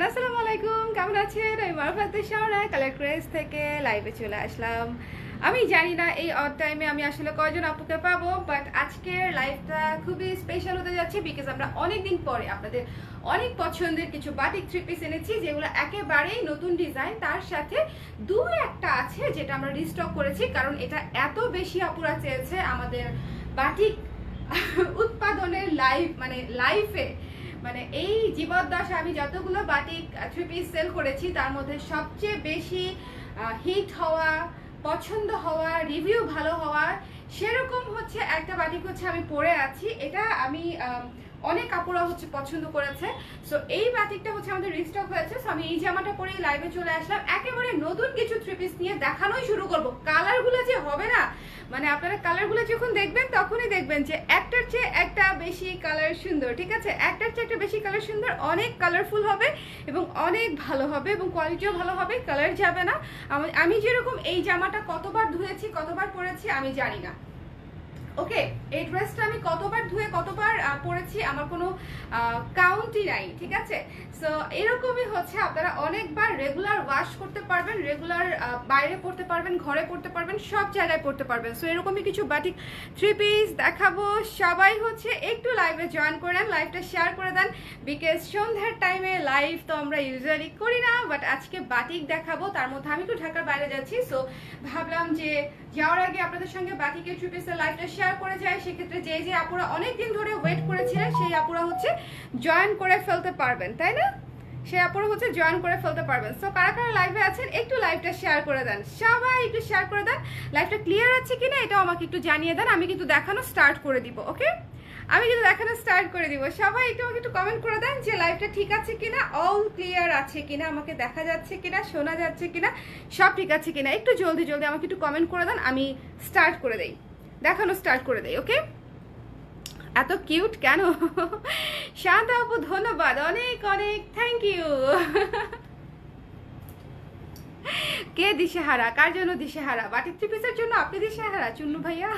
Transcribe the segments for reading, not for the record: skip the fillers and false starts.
আসসালামু আলাইকুম, কেমন আছেন? আমি মারফাতে শাওরা কালার ক্রেজ থেকে লাইভে চলে আসলাম। আমি জানি না এই অড টাইমে আমি আসলে কয়জন আপুকে পাবো, বাট আজকের লাইভটা খুবই স্পেশাল হতে যাচ্ছে বিকজ আমরা অনেকদিন পরে আপনাদের অনেক পছন্দের কিছু বাটিক থ্রি পিস এনেছি, যেগুলো একেবারেই নতুন ডিজাইন। তার সাথে দু একটা আছে যেটা আমরা রিস্টক করেছি, কারণ এটা এত বেশি আপুরা চেয়েছে আমাদের বাটিক উৎপাদনের লাইফে মানে এই জীবদ্দশা আমি যতগুলো বাটিক থ্রি পিস সেল করেছি তার মধ্যে সবচেয়ে বেশি হিট হওয়া, পছন্দ হওয়া, রিভিউ ভালো হওয়া সেরকম হচ্ছে একটা বাটিক হচ্ছে আমি পরে আছি। এটা আমি অনেক কাপড়া হচ্ছে পছন্দ করেছে। সো এই বাটিকটা হচ্ছে আমাদের রিস্টক হয়েছে। সো আমি এই জামাটা পরেই লাইভে চলে আসলাম, একেবারে নতুন কিছু থ্রি পিস নিয়ে দেখানোই শুরু করব। কালারগুলো যে হবে না, মানে আপনারা কালারগুলো যখন দেখবেন তখনই দেখবেন যে একটার চেয়ে একটা বেশি কালার সুন্দর। ঠিক আছে, একটার চেয়ে একটা বেশি কালার সুন্দর, অনেক কালারফুল হবে এবং অনেক ভালো হবে এবং কোয়ালিটিও ভালো হবে, কালার যাবে না। আমি যেরকম এই জামাটা কতবার ধুয়েছি, কতবার পরেছি আমি জানি না। ওকে, এই ড্রেসটা আমি কতবার ধুয়ে কতবার পরেছি আমার কোনো কাউন্টই নাই। ঠিক আছে, সো এরকমই হচ্ছে আপনারা অনেকবার রেগুলার ওয়াশ করতে পারবেন, রেগুলার বাইরে পড়তে পারবেন, ঘরে পড়তে পারবেন, সব জায়গায় পড়তে পারবেন। সো এরকমই কিছু বাটিক থ্রি পিস দেখাবো। সবাই হচ্ছে একটু লাইভে জয়েন করে নেন, লাইভটা শেয়ার করে দেন, বিকজ সন্ধ্যার টাইমে লাইভ তো আমরা ইউজুয়ালি করি না, বাট আজকে বাটিক দেখাবো। তার মধ্যে আমি একটু ঢাকার বাইরে যাচ্ছি, সো ভাবলাম যে যাওয়ার আগে আপনাদের সঙ্গে বাটিকের থ্রি পিসের লাইভটা শেয়ার করে যায়। সেক্ষেত্রে যে আপুরা অনেকদিন ধরে ওয়েট করেছিলেন সেই আপুরা হচ্ছে জয়েন করে ফেলতে পারবেন, তাই না? সেই আপুরা হচ্ছে জয়েন করে ফেলতে পারবেন। সো কারা কারা লাইভে আছেন একটু লাইভটা শেয়ার করে দেন, সবাই একটু শেয়ার করে দেন। লাইভটা ক্লিয়ার আছে কিনা এটাও আমাকে একটু জানিয়ে দেন, আমি কিন্তু দেখানো স্টার্ট করে দিব। ওকে, আমি কিন্তু দেখানো স্টার্ট করে দিব। সবাই একটু আমাকে একটু কমেন্ট করে দেন যে লাইভটা ঠিক আছে কিনা, অল ক্লিয়ার আছে কিনা, আমাকে দেখা যাচ্ছে কিনা, শোনা যাচ্ছে কিনা, সব ঠিক আছে কিনা। একটু জলদি জলদি আমাকে একটু কমেন্ট করে দেন, আমি স্টার্ট করে দেই, দেখানো স্টার্ট করে দেই। ওকে, এত কিউট কেন? শান্ত আপু ধন্যবাদ, অনেক অনেক থ্যাংক ইউ। কে দিশেহারা? কার জন্য দিশেহারা? বাটিক থ্রি পিসের জন্য আপনি দিশেহারা চুন্নু ভাইয়া?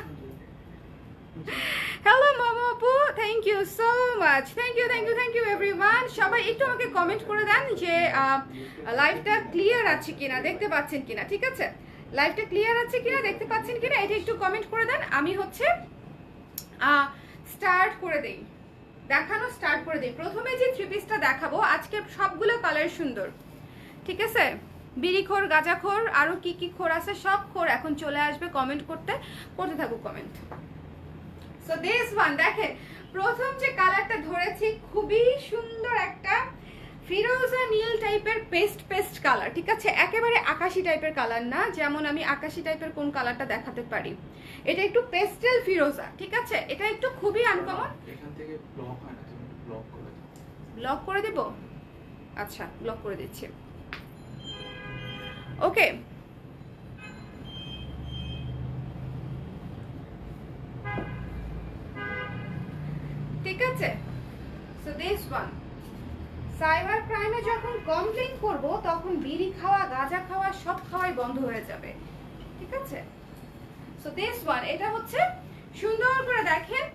হ্যালো মামা আপু, thank you so much, thank you thank you thank you everyone. সবাই একটু আমাকে কমেন্ট করে দেন যে লাইভটা ক্লিয়ার আছে কিনা, দেখতে পাচ্ছেন কিনা। ঠিক আছে, লাইভটা ক্লিয়ার আছে কিনা, দেখতে পাচ্ছেন কিনা, এটা একটু কমেন্ট করে দেন। আমি হচ্ছে স্টার্ট করে দেই, দেখানো স্টার্ট করে দেই। প্রথমে যে থ্রি পিসটা দেখাবো আজকে সবগুলো কালার সুন্দর। ঠিক আছে, বিড়িখোর, গাঁজাখোর, আরো কি কি খোর আছে সব খোর এখন চলে আসবে কমেন্ট করতে, করতে থাকুক কমেন্ট। সো দিস ওয়ান দেখেন, প্রথম যে কালারটা ধরেছি খুবই সুন্দর একটা ফিরোজা নীল টাইপের পেস্ট পেস্ট কালার। ঠিক আছে, একেবারে আকাশি টাইপের কালার না, যেমন আমি আকাশি টাইপের কোন কালারটা দেখাতে পারি, এটা একটু পেস্টেল ফিরোজা। ঠিক আছে, এটা একটু খুবই আনকমন। এখান থেকে ব্লক হয় না, তুমি ব্লক করে দাও। ব্লক করে দেব, আচ্ছা ব্লক করে দিচ্ছি। ওকে, ঠিক আছে। সো দিস ওয়ান, সাইবার ক্রাইমে যখন কমপ্লেইন করব তখন বিড়ি খাওয়া, গাঁজা খাওয়া সব খাওয়াই বন্ধ হয়ে যাবে। ঠিক আছে, সো দিস ওয়ান, এটা হচ্ছে সুন্দর করে দেখেন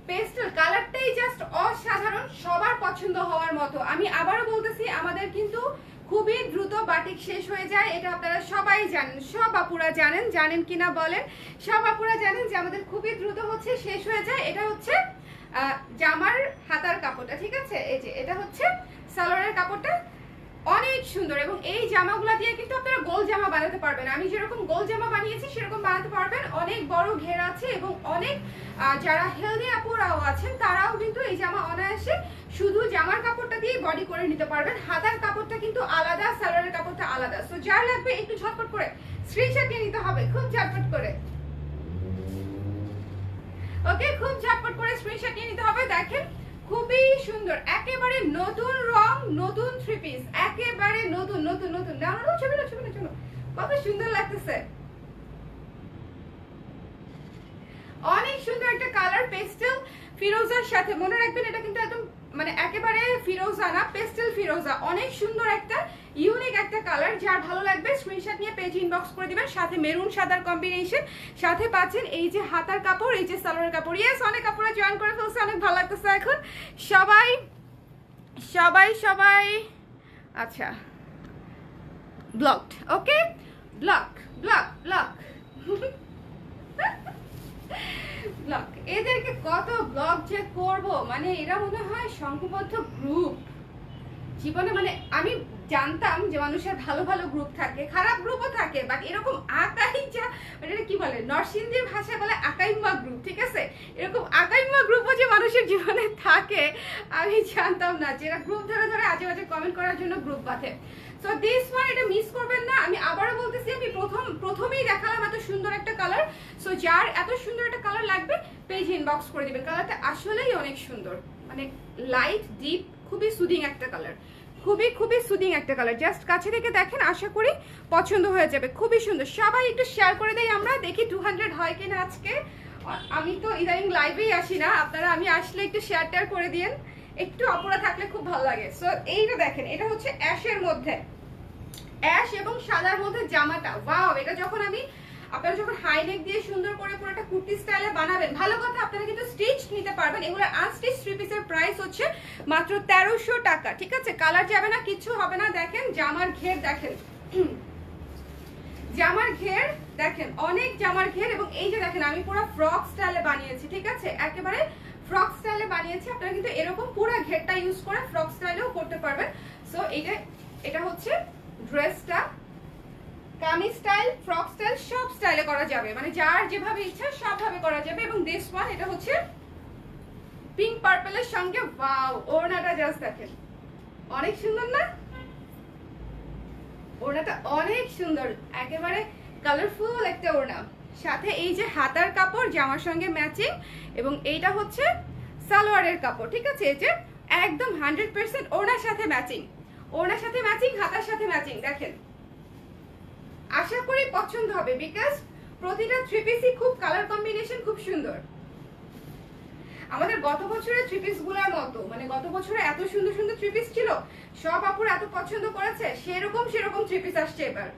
পেস্টেল কালারটাই জাস্ট অসাধারণ, সবার পছন্দ হওয়ার মতো। আমি আবারও বলতেছি আমাদের কিন্তু খুবই দ্রুত বাটিক শেষ হয়ে যায়, এটা আপনারা সবাই জানেন, সব আপুরা জানেন, জানেন কিনা বলেন। সব আপুরা জানেন যে আমাদের খুবই দ্রুত হচ্ছে শেষ হয়ে যায়। এটা হচ্ছে জামার হাতার কাপড়টা। ঠিক আছে, এই যে এটা হচ্ছে সালোয়ারের কাপড়টা, অনেক সুন্দর। এবং এই জামাগুলো দিয়ে কিন্তু আপনারা গোল জামা বানাতে পারবেন, আমি যেরকম গোল জামা বানিয়েছি সেরকম বানাতে পারবেন। অনেক বড় ঘের আছে এবং অনেক যারা হেলদি আপুরাও আছেন তারাও কিন্তু এই জামা অনায়াসে শুধু জামার কাপড়টা দিয়ে বডি করে নিতে পারবেন। হাতার কাপড়টা কিন্তু আলাদা, সালোয়ারের কাপড়টা আলাদা। সো যার লাগবে একটু ঝটপট করে স্ক্রিনশট নিয়ে নিতে হবে, খুব ঝটপট করে। ওকে, খুব ঝটপট করে স্ক্রিনশট নিয়ে নিতে হবে। দেখেন খুবই সুন্দর, একেবারে নতুন রং, নতুন থ্রি পিস, একেবারে নতুন নতুন নতুন। না ছবি না ছবি না, চলো কত সুন্দর লাগতেছে, অনেক সুন্দর একটা কালার পেস্টেল ফিরোজার সাথে। মনে রাখবেন এটা কিন্তু একদম মানে একেবারে ফিরোজা না, পেস্টেল ফিরোজা, অনেক সুন্দর একটা ইউনিক একটা কালার। যার ভালো লাগবে স্ক্রিনশট নিয়ে পেজ ইনবক্স করে দিবেন। সাথে মেরুন সাদার কম্বিনেশন, সাথে পাচ্ছেন এই যে হাতার কাপড়, এই যে সালোয়ারের কাপড়। ইয়েস, অনেক কাপড়ে জয়েন করে ফেলছে, অনেক ভালো লাগতেছে এখন। সবাই সবাই সবাই আচ্ছা, ব্লকড। ওকে, ব্লক ব্লক ব্লক ব্লক। এদেরকে কত ব্লক যে করব, মানে এরা মনে হয় সংঘবদ্ধ গ্রুপ। জীবনে মানে আমি জানতাম যে মানুষের ভালো ভালো গ্রুপ থাকে, খারাপ গ্রুপও থাকে, বাট এরকম আকাই যা মানে এটা কি বলে, নরসিংদীর ভাষায় বলে আকাইম্মা গ্রুপ, ঠিক আছে? এরকম আকাইম্মা গ্রুপও যে মানুষের জীবনে থাকে আমি জানতাম না, যেটা গ্রুপ ধরে ধরে আজে বাজে কমেন্ট করার জন্য গ্রুপ বাঁধে। সো দিস ওয়ান, এটা মিস করবেন না। আমি আবারও বলতেছি, আমি প্রথমেই দেখালাম এত সুন্দর একটা কালার। সো যার এত সুন্দর একটা কালার লাগবে পেজ ইনবক্স করে দিবেন। কালারটা আসলেই অনেক সুন্দর, মানে লাইট ডিপ, খুবই সুদিং একটা কালার, খুবই খুবই সুদিং একটা কালার। জাস্ট কাছে থেকে দেখেন, আশা করি পছন্দ হয়ে যাবে। খুবই সুন্দর। সবাই একটু শেয়ার করে দেই, আমরা দেখি 200 হয় কিনা আজকে। আমি তো ইদানিং লাইভেই আসি না, আপনারা আমি আসলে একটু শেয়ার টেয়ার করে দিন, একটু অপরা থাকলে খুব ভালো লাগে। সো এইটা দেখেন, এটা হচ্ছে অ্যাশের মধ্যে, অ্যাশ এবং সাদার মধ্যে জামাটা। ওয়াও, এটা যখন আপনারা যখন হাই নেক দিয়ে সুন্দর করে পুরোটা কুর্তি স্টাইলে বানাবেন, ভালো কথা আপনারা কিন্তু স্টিচ নিতে পারবেন। এগুলো আনস্টিচ 3 পিসের প্রাইস হচ্ছে মাত্র 1300 টাকা, ঠিক আছে? কালার যাবে না, কিছু হবে না। দেখেন জামার ঘের, দেখেন জামার ঘের, দেখেন অনেক জামার ঘের। এবং এই যে দেখেন, আমি পুরো ফ্রক স্টাইলে বানিয়েছি, ঠিক আছে? একেবারে ফ্রক স্টাইলে বানিয়েছি। আপনারা কিন্তু এরকম পুরো ঘেরটা ইউজ করে ফ্রক স্টাইলেও করতে পারবেন। সো এটা হচ্ছে ড্রেসটা, কামিজ স্টাইল, ফ্রক স্টাইল, সব স্টাইলে করা যাবে, মানে যার যেভাবে ইচ্ছা সবভাবে করা যাবে। এবং দিস ওয়ান, এটা হচ্ছে পিঙ্ক পার্পলের সঙ্গে। ওয়াও, ওড়নাটা জাস্ট দেখেন, অনেক সুন্দর না? ওড়নাটা অনেক সুন্দর, একেবারে কালারফুল একটা ওড়না। সাথে এই যে হাতার কাপড় জামার সঙ্গে ম্যাচিং, এবং এইটা হচ্ছে সালোয়ারের কাপড়, ঠিক আছে? এই যে একদম 100% ওড়নার সাথে ম্যাচিং, ওড়নার সাথে ম্যাচিং, হাতার সাথে ম্যাচিং। দেখেন, আশা করি পছন্দ হবে, বিকজ প্রতিটা 3 পিসই খুব কালার কম্বিনেশন খুব সুন্দর। আমাদের গত বছরের 3 পিস গুলোর মতো, মানে গত বছরে এত সুন্দর সুন্দর 3 পিস ছিল, সব আপুর এত পছন্দ করেছে, সেরকম 3 পিস আসছে এবার।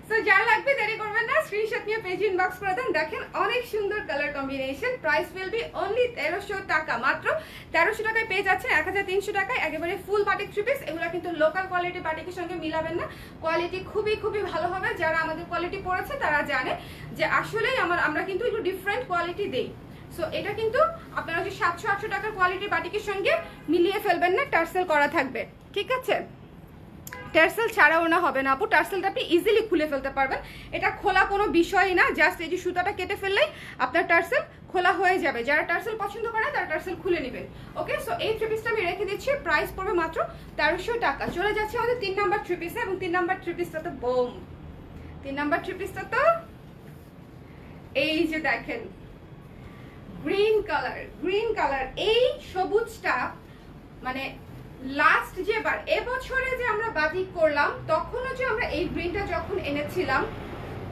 সো যার লাগবে দেরি করবেন না, স্ক্রিনশট নিয়ে পেজ ইনবক্স করে দেন। দেখেন অনেক সুন্দর colour combination. Price will be only 1300 টাকা, মাত্র 1300 টাকায় পেজ আছে 1300 টাকায় একেবারে ফুল বাটিক 3 পিস। এগুলো কিন্তু লোকাল কোয়ালিটি বাটিকের সঙ্গে মিলাবেন না, কোয়ালিটি খুবই খুবই ভালো হবে। যারা আমাদের কোয়ালিটি পড়েছে তারা জানে যে আসলেই আমরা কিন্তু একটু ডিফারেন্ট কোয়ালিটি দেই। সো এটা কিন্তু আপনারা যে 700-800 টাকার কোয়ালিটির বাটিকের সঙ্গে মিলিয়ে ফেলবেন না, টার্সেল করা থাকবে, ঠিক আছে? টার্সেল ছাড়াও না হবে না আপু, টার্সেলটা আপনি ইজিলি খুলে ফেলতে পারবেন, এটা খোলা কোনো বিষয়ই না। জাস্ট এই যে সুতাটা কেটে ফেললেই আপনার টার্সেল খোলা হয়ে যাবে। যারা টার্সেল পছন্দ করে তারা টার্সেল খুলে নেবেন। ওকে, সো এই 3 পিসটা আমি রেখে দিচ্ছি, প্রাইস পড়বে মাত্র 1300 টাকা। চলে যাচ্ছে আমাদের 3 নাম্বার 3 পিসে, এবং 3 নাম্বার 3 পিসটা তো বোম, 3 নাম্বার 3 পিসটা তো এই যে দেখেন গ্রিন কালার। এই সবুজটা মানে লাস্ট যেবার এবছরে যে আমরা বাতিক করলাম, তখনও যে আমরা এই গ্রিনটা যখন এনেছিলাম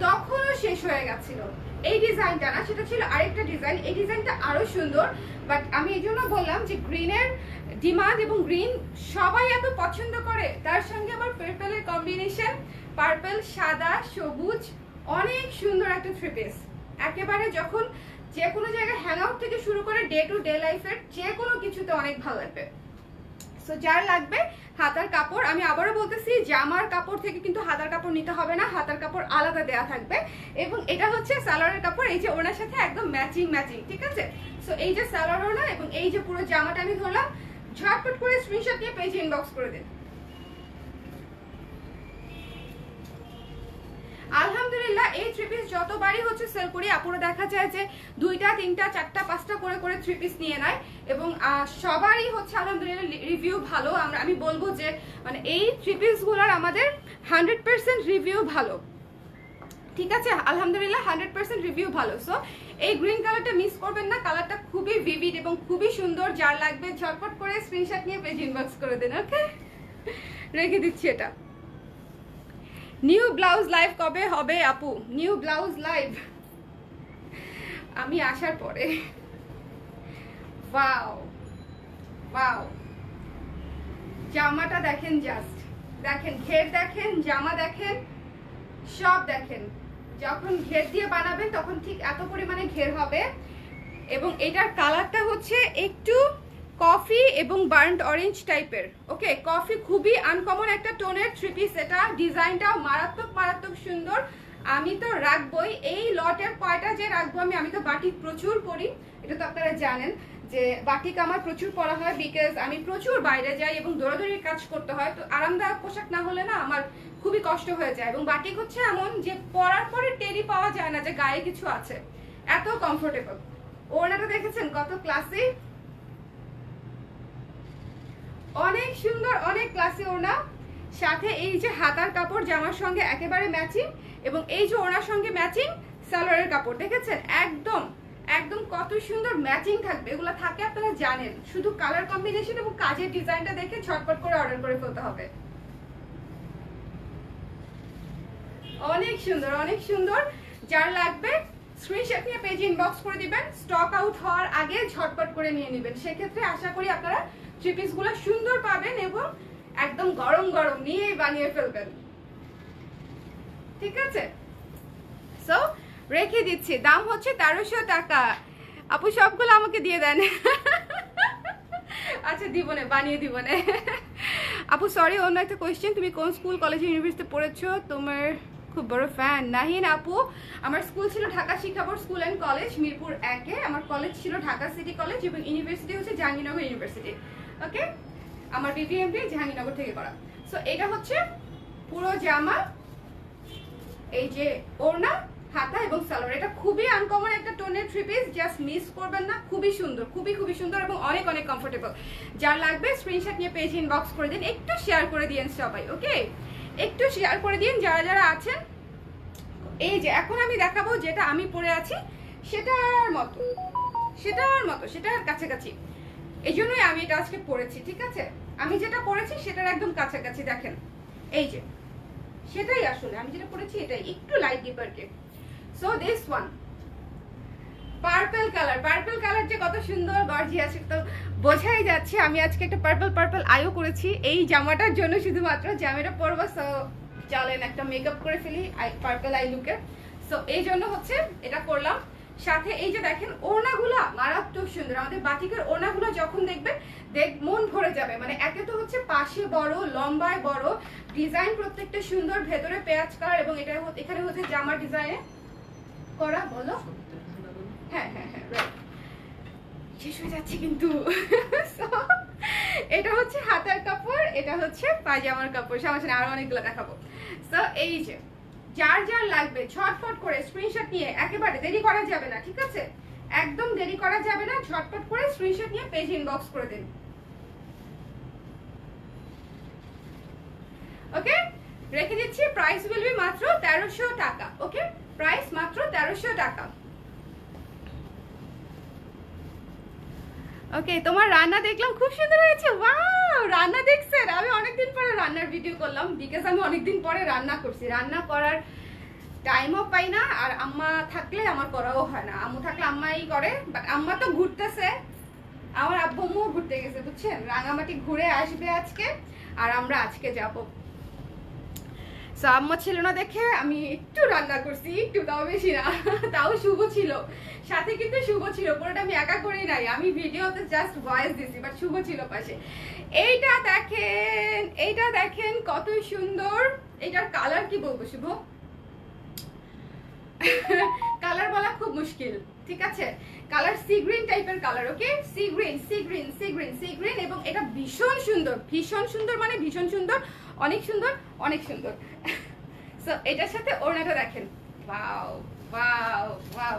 তখনও শেষ হয়ে গেছিল। এই ডিজাইনটা না, সেটা ছিল আরেকটা ডিজাইন। এই ডিজাইনটা আরো সুন্দর, বাট আমি এই জন্য বললাম যে গ্রিনের ডিমান্ড, এবং গ্রিন সবাই এত পছন্দ করে, তার সঙ্গে আবার পার্পলের কম্বিনেশন, পার্পল, সাদা, সবুজ, অনেক সুন্দর একটা 3 পিস। একেবারে যখন যে কোনো জায়গায় হ্যাং আউট থেকে শুরু করে ডে টু ডে লাইফের যে কোনো কিছুতে অনেক ভালো লাগবে। সো যার লাগবে, হাতার কাপড় আমি আবারও বলতেছি, জামার কাপড় থেকে কিন্তু হাতার কাপড় নিতে হবে না, হাতার কাপড় আলাদা দেয়া থাকবে। এবং এটা হচ্ছে সালোয়ারের কাপড়, এই যে ওনার সাথে একদম ম্যাচিং, ঠিক আছে? সো এই যে সালোয়ার ওনা এবং এই যে পুরো জামাটা আমি ধরলাম, ঝটপট করে স্ক্রিনশট নিয়ে পেজে ইনবক্স করে দিন। আলহামদুলিল্লাহ, এই 3 পিস যতবারই হচ্ছে সেল করি, আপুরা দেখা যায় যে 2টা 3টা 4টা 5টা করে 3 পিস নিয়ে নেয়, এবং সবারই হচ্ছে আলহামদুলিল্লাহ রিভিউ ভালো। আমি বলবো যে মানে এই 3 পিসগুলোর আমাদের 100% রিভিউ ভালো, ঠিক আছে? আলহামদুলিল্লাহ 100% রিভিউ ভালো। সো এই গ্রিন কালারটা মিস করবেন না, কালারটা খুবই ভিভিড এবং খুবই সুন্দর। যার লাগবে ঝটপট করে স্ক্রিনশট নিয়ে পেজ ইনবক্স করে দেন। ওকে, রেখে দিচ্ছি এটা। নিউ ব্লাউজ লাইভ কবে হবে আপু? নিউ ব্লাউজ লাইভ আমি আসার পরে। ওয়াও ওয়াও, জামাটা দেখেন, জাস্ট দেখেন, ঘের দেখেন, জামা দেখেন, সব দেখেন। যখন ঘের দিয়ে বানাবেন তখন ঠিক এত পরিমাণে ঘের হবে। এবং এটার কালারটা হচ্ছে একটু কফি এবং বার্ন্ট অরেঞ্জ টাইপের। ওকে, কফি খুবই আনকমন একটা টোনের থ্রি পিস, এটা ডিজাইনটাও মারাত্মক মারাত্মক সুন্দর। আমি তো রাখবোই এই লটের কয়টা যে রাখবো আমি তো বাটিক প্রচুর পরি, এটা তো আপনারা জানেন যে বাটিক আমার প্রচুর পরা হয়, বিকজ আমি প্রচুর বাইরে যাই এবং দৌড়াদৌড়ির কাজ করতে হয়, তো আরামদায়ক পোশাক না হলে না আমার খুবই কষ্ট হয়ে যায়। এবং বাটিক হচ্ছে এমন যে পরার পরে টেরি পাওয়া যায় না যে গায়ে কিছু আছে, এত কমফোর্টেবল। ওড়নাটা দেখেছেন কত ক্লাসি, অনেক সুন্দর, অনেক ক্লাসি ওড়না। সাথে এই যে হাতার কাপড় জামার সঙ্গে একেবারে ম্যাচিং, এবং এই যে ওড়নার সঙ্গে ম্যাচিং সালোয়ারের কাপড় দেখেছেন, একদম একদম কত সুন্দর ম্যাচিং থাকবে। এগুলো থাকে আপনারা জানেন, শুধু কালার কম্বিনেশন এবং কাজের ডিজাইনটা দেখে ঝটপট করে অর্ডার করে ফেলতে হবে। অনেক সুন্দর, অনেক সুন্দর। যার লাগবে স্ক্রিনশট নিয়ে পেজ ইনবক্স করে দিবেন, স্টক আউট হওয়ার আগে ঝটপট করে নিয়ে নেবেন। সেক্ষেত্রে আশা করি আপনারা থ্রি পিসগুলো সুন্দর পাবেন এবং একদম গরম গরম নিয়েই বানিয়ে ফেলবেন। ঠিক আছে, সো রেখে দিচ্ছি, দাম হচ্ছে 1300 টাকা। আপু সবগুলো আমাকে দিয়ে দেন। আচ্ছা দিবনে, বানিয়ে দিবনে। আপু সরি, অন্য একটা কোয়েশ্চেন, তুমি কোন স্কুল কলেজ ইউনিভার্সিটি পড়েছো? তোমার খুব বড় ফ্যান। নাহিন আপু, আমার স্কুল ছিল Dhaka Shikkha board school and college Mirpur 1-এ, আমার কলেজ ছিল ঢাকা সিটি কলেজ এবং ইউনিভার্সিটি হচ্ছে জাহাঙ্গীরনগর ইউনিভার্সিটি। ওকে, আমার বিবিএমপি জাহাঙ্গীরনগর থেকে করা। সো এটা হচ্ছে পুরো জামা, এই যে ওড়না, হাতা এবং সালোয়ার। এটা খুবই আনকমন একটা টোনের থ্রি পিস, জাস্ট মিস করবেন না, খুবই সুন্দর, খুবই খুবই সুন্দর এবং অনেক অনেক কমফোর্টেবল। যার লাগবে স্ক্রিনশট নিয়ে পেজ ইনবক্স করে দিন, একটু শেয়ার করে দিন সবাই। ওকে, একটু শেয়ার করে দিন যারা যারা আছেন। এই যে এখন আমি দেখাবো যেটা আমি পরে আছি সেটার মতো, সেটার কাছাকাছি, এই জন্যই আমি এটা আজকে পরেছি। ঠিক আছে, আমি যেটা পরেছি সেটার একদম কাছাকাছি, দেখেন এই যে সেটাই, আসলে আমি যেটা পরেছি এটাই, একটু লাইট ডিপারকে। So this one purple colour, purple colour যে কত সুন্দর গর্জিয়াস, তো বোঝাই যাচ্ছে আমি আজকে একটা পার্পল আইও করেছি এই জামাটার জন্য শুধুমাত্র, যে আমি এটা পরবো। সো চলেন একটা মেকআপ করে ফেলি পার্পল আই লুকের। সো এই জন্য হচ্ছে এটা করলাম। সাথে এই যে দেখেন ওড়নাগুলা মারাত্মক সুন্দর, আমাদের বাটিকের ওড়নাগুলো যখন দেখবেন মন ভরে যাবে। মানে একে তো হচ্ছে পাশে বড়, লম্বায় বড়, ডিজাইন প্রত্যেকটা সুন্দর, ভেতরে পেঁয়াজ কালার, এবং এটা এখানে হচ্ছে জামা ডিজাইনে করা। বলো, হ্যাঁ রাইট, শেষ হয়ে যাচ্ছে কিন্তু। এটা হচ্ছে হাতার কাপড়, এটা হচ্ছে পায়জামার কাপড়, সমস্যা আরো অনেকগুলো দেখাবো। সো এই যে যার যার লাগবে ঝটপট করে স্ক্রিনশট নিয়ে, একেবারে দেরি করা যাবে না। ঠিক আছে, একদম দেরি করা যাবে না, ঝটপট করে স্ক্রিনশট নিয়ে পেজ ইনবক্স করে দিন। ওকে, রেখে দিচ্ছি, প্রাইস উইল বি মাত্র 1300 টাকা। ওকে, প্রাইস মাত্র 1300 টাকা। ওকে, তোমার রান্না দেখলাম খুব সুন্দর হয়েছে। ওয়াও, রান্না দেখছেন? আমি অনেকদিন পরে রান্নার ভিডিও করলাম, বিকজ আমি অনেকদিন পরে রান্না করছি, রান্না করার টাইমও পাই না, আর আম্মা থাকলে আমার করাও হয় না। আম্মু থাকলে আম্মাই করে, বাট আম্মা তো ঘুরতেছে, আমার আব্বু আম্মুও ঘুরতে গেছে, বুঝছেন? রাঙামাটি ঘুরে আসবে আজকে, আর আমরা আজকে যাবো। সো আম্মা ছিল না দেখে আমি একটু রান্না করছি, একটু, তাও বেশি না। তাও শুভ ছিল সাথে, কিন্তু শুভ ছিল, পুরোটা আমি একা করেই নাই, আমি ভিডিওতে জাস্ট ভয়েস দিছি, বাট শুভ ছিল পাশে। এইটা দেখেন, এইটা দেখেন কত সুন্দর। এটার কালার কি বলবো শুভ, কালার বলা খুব মুশকিল। ঠিক আছে, কালার সি গ্রিন টাইপের কালার। ওকে, সি গ্রিন, এবং এটা ভীষণ সুন্দর, ভীষণ সুন্দর, মানে ভীষণ সুন্দর, অনেক সুন্দর, অনেক সুন্দর। সো এটার সাথে ওড়নাটা দেখেন, ওয়াও ওয়াও ওয়াও,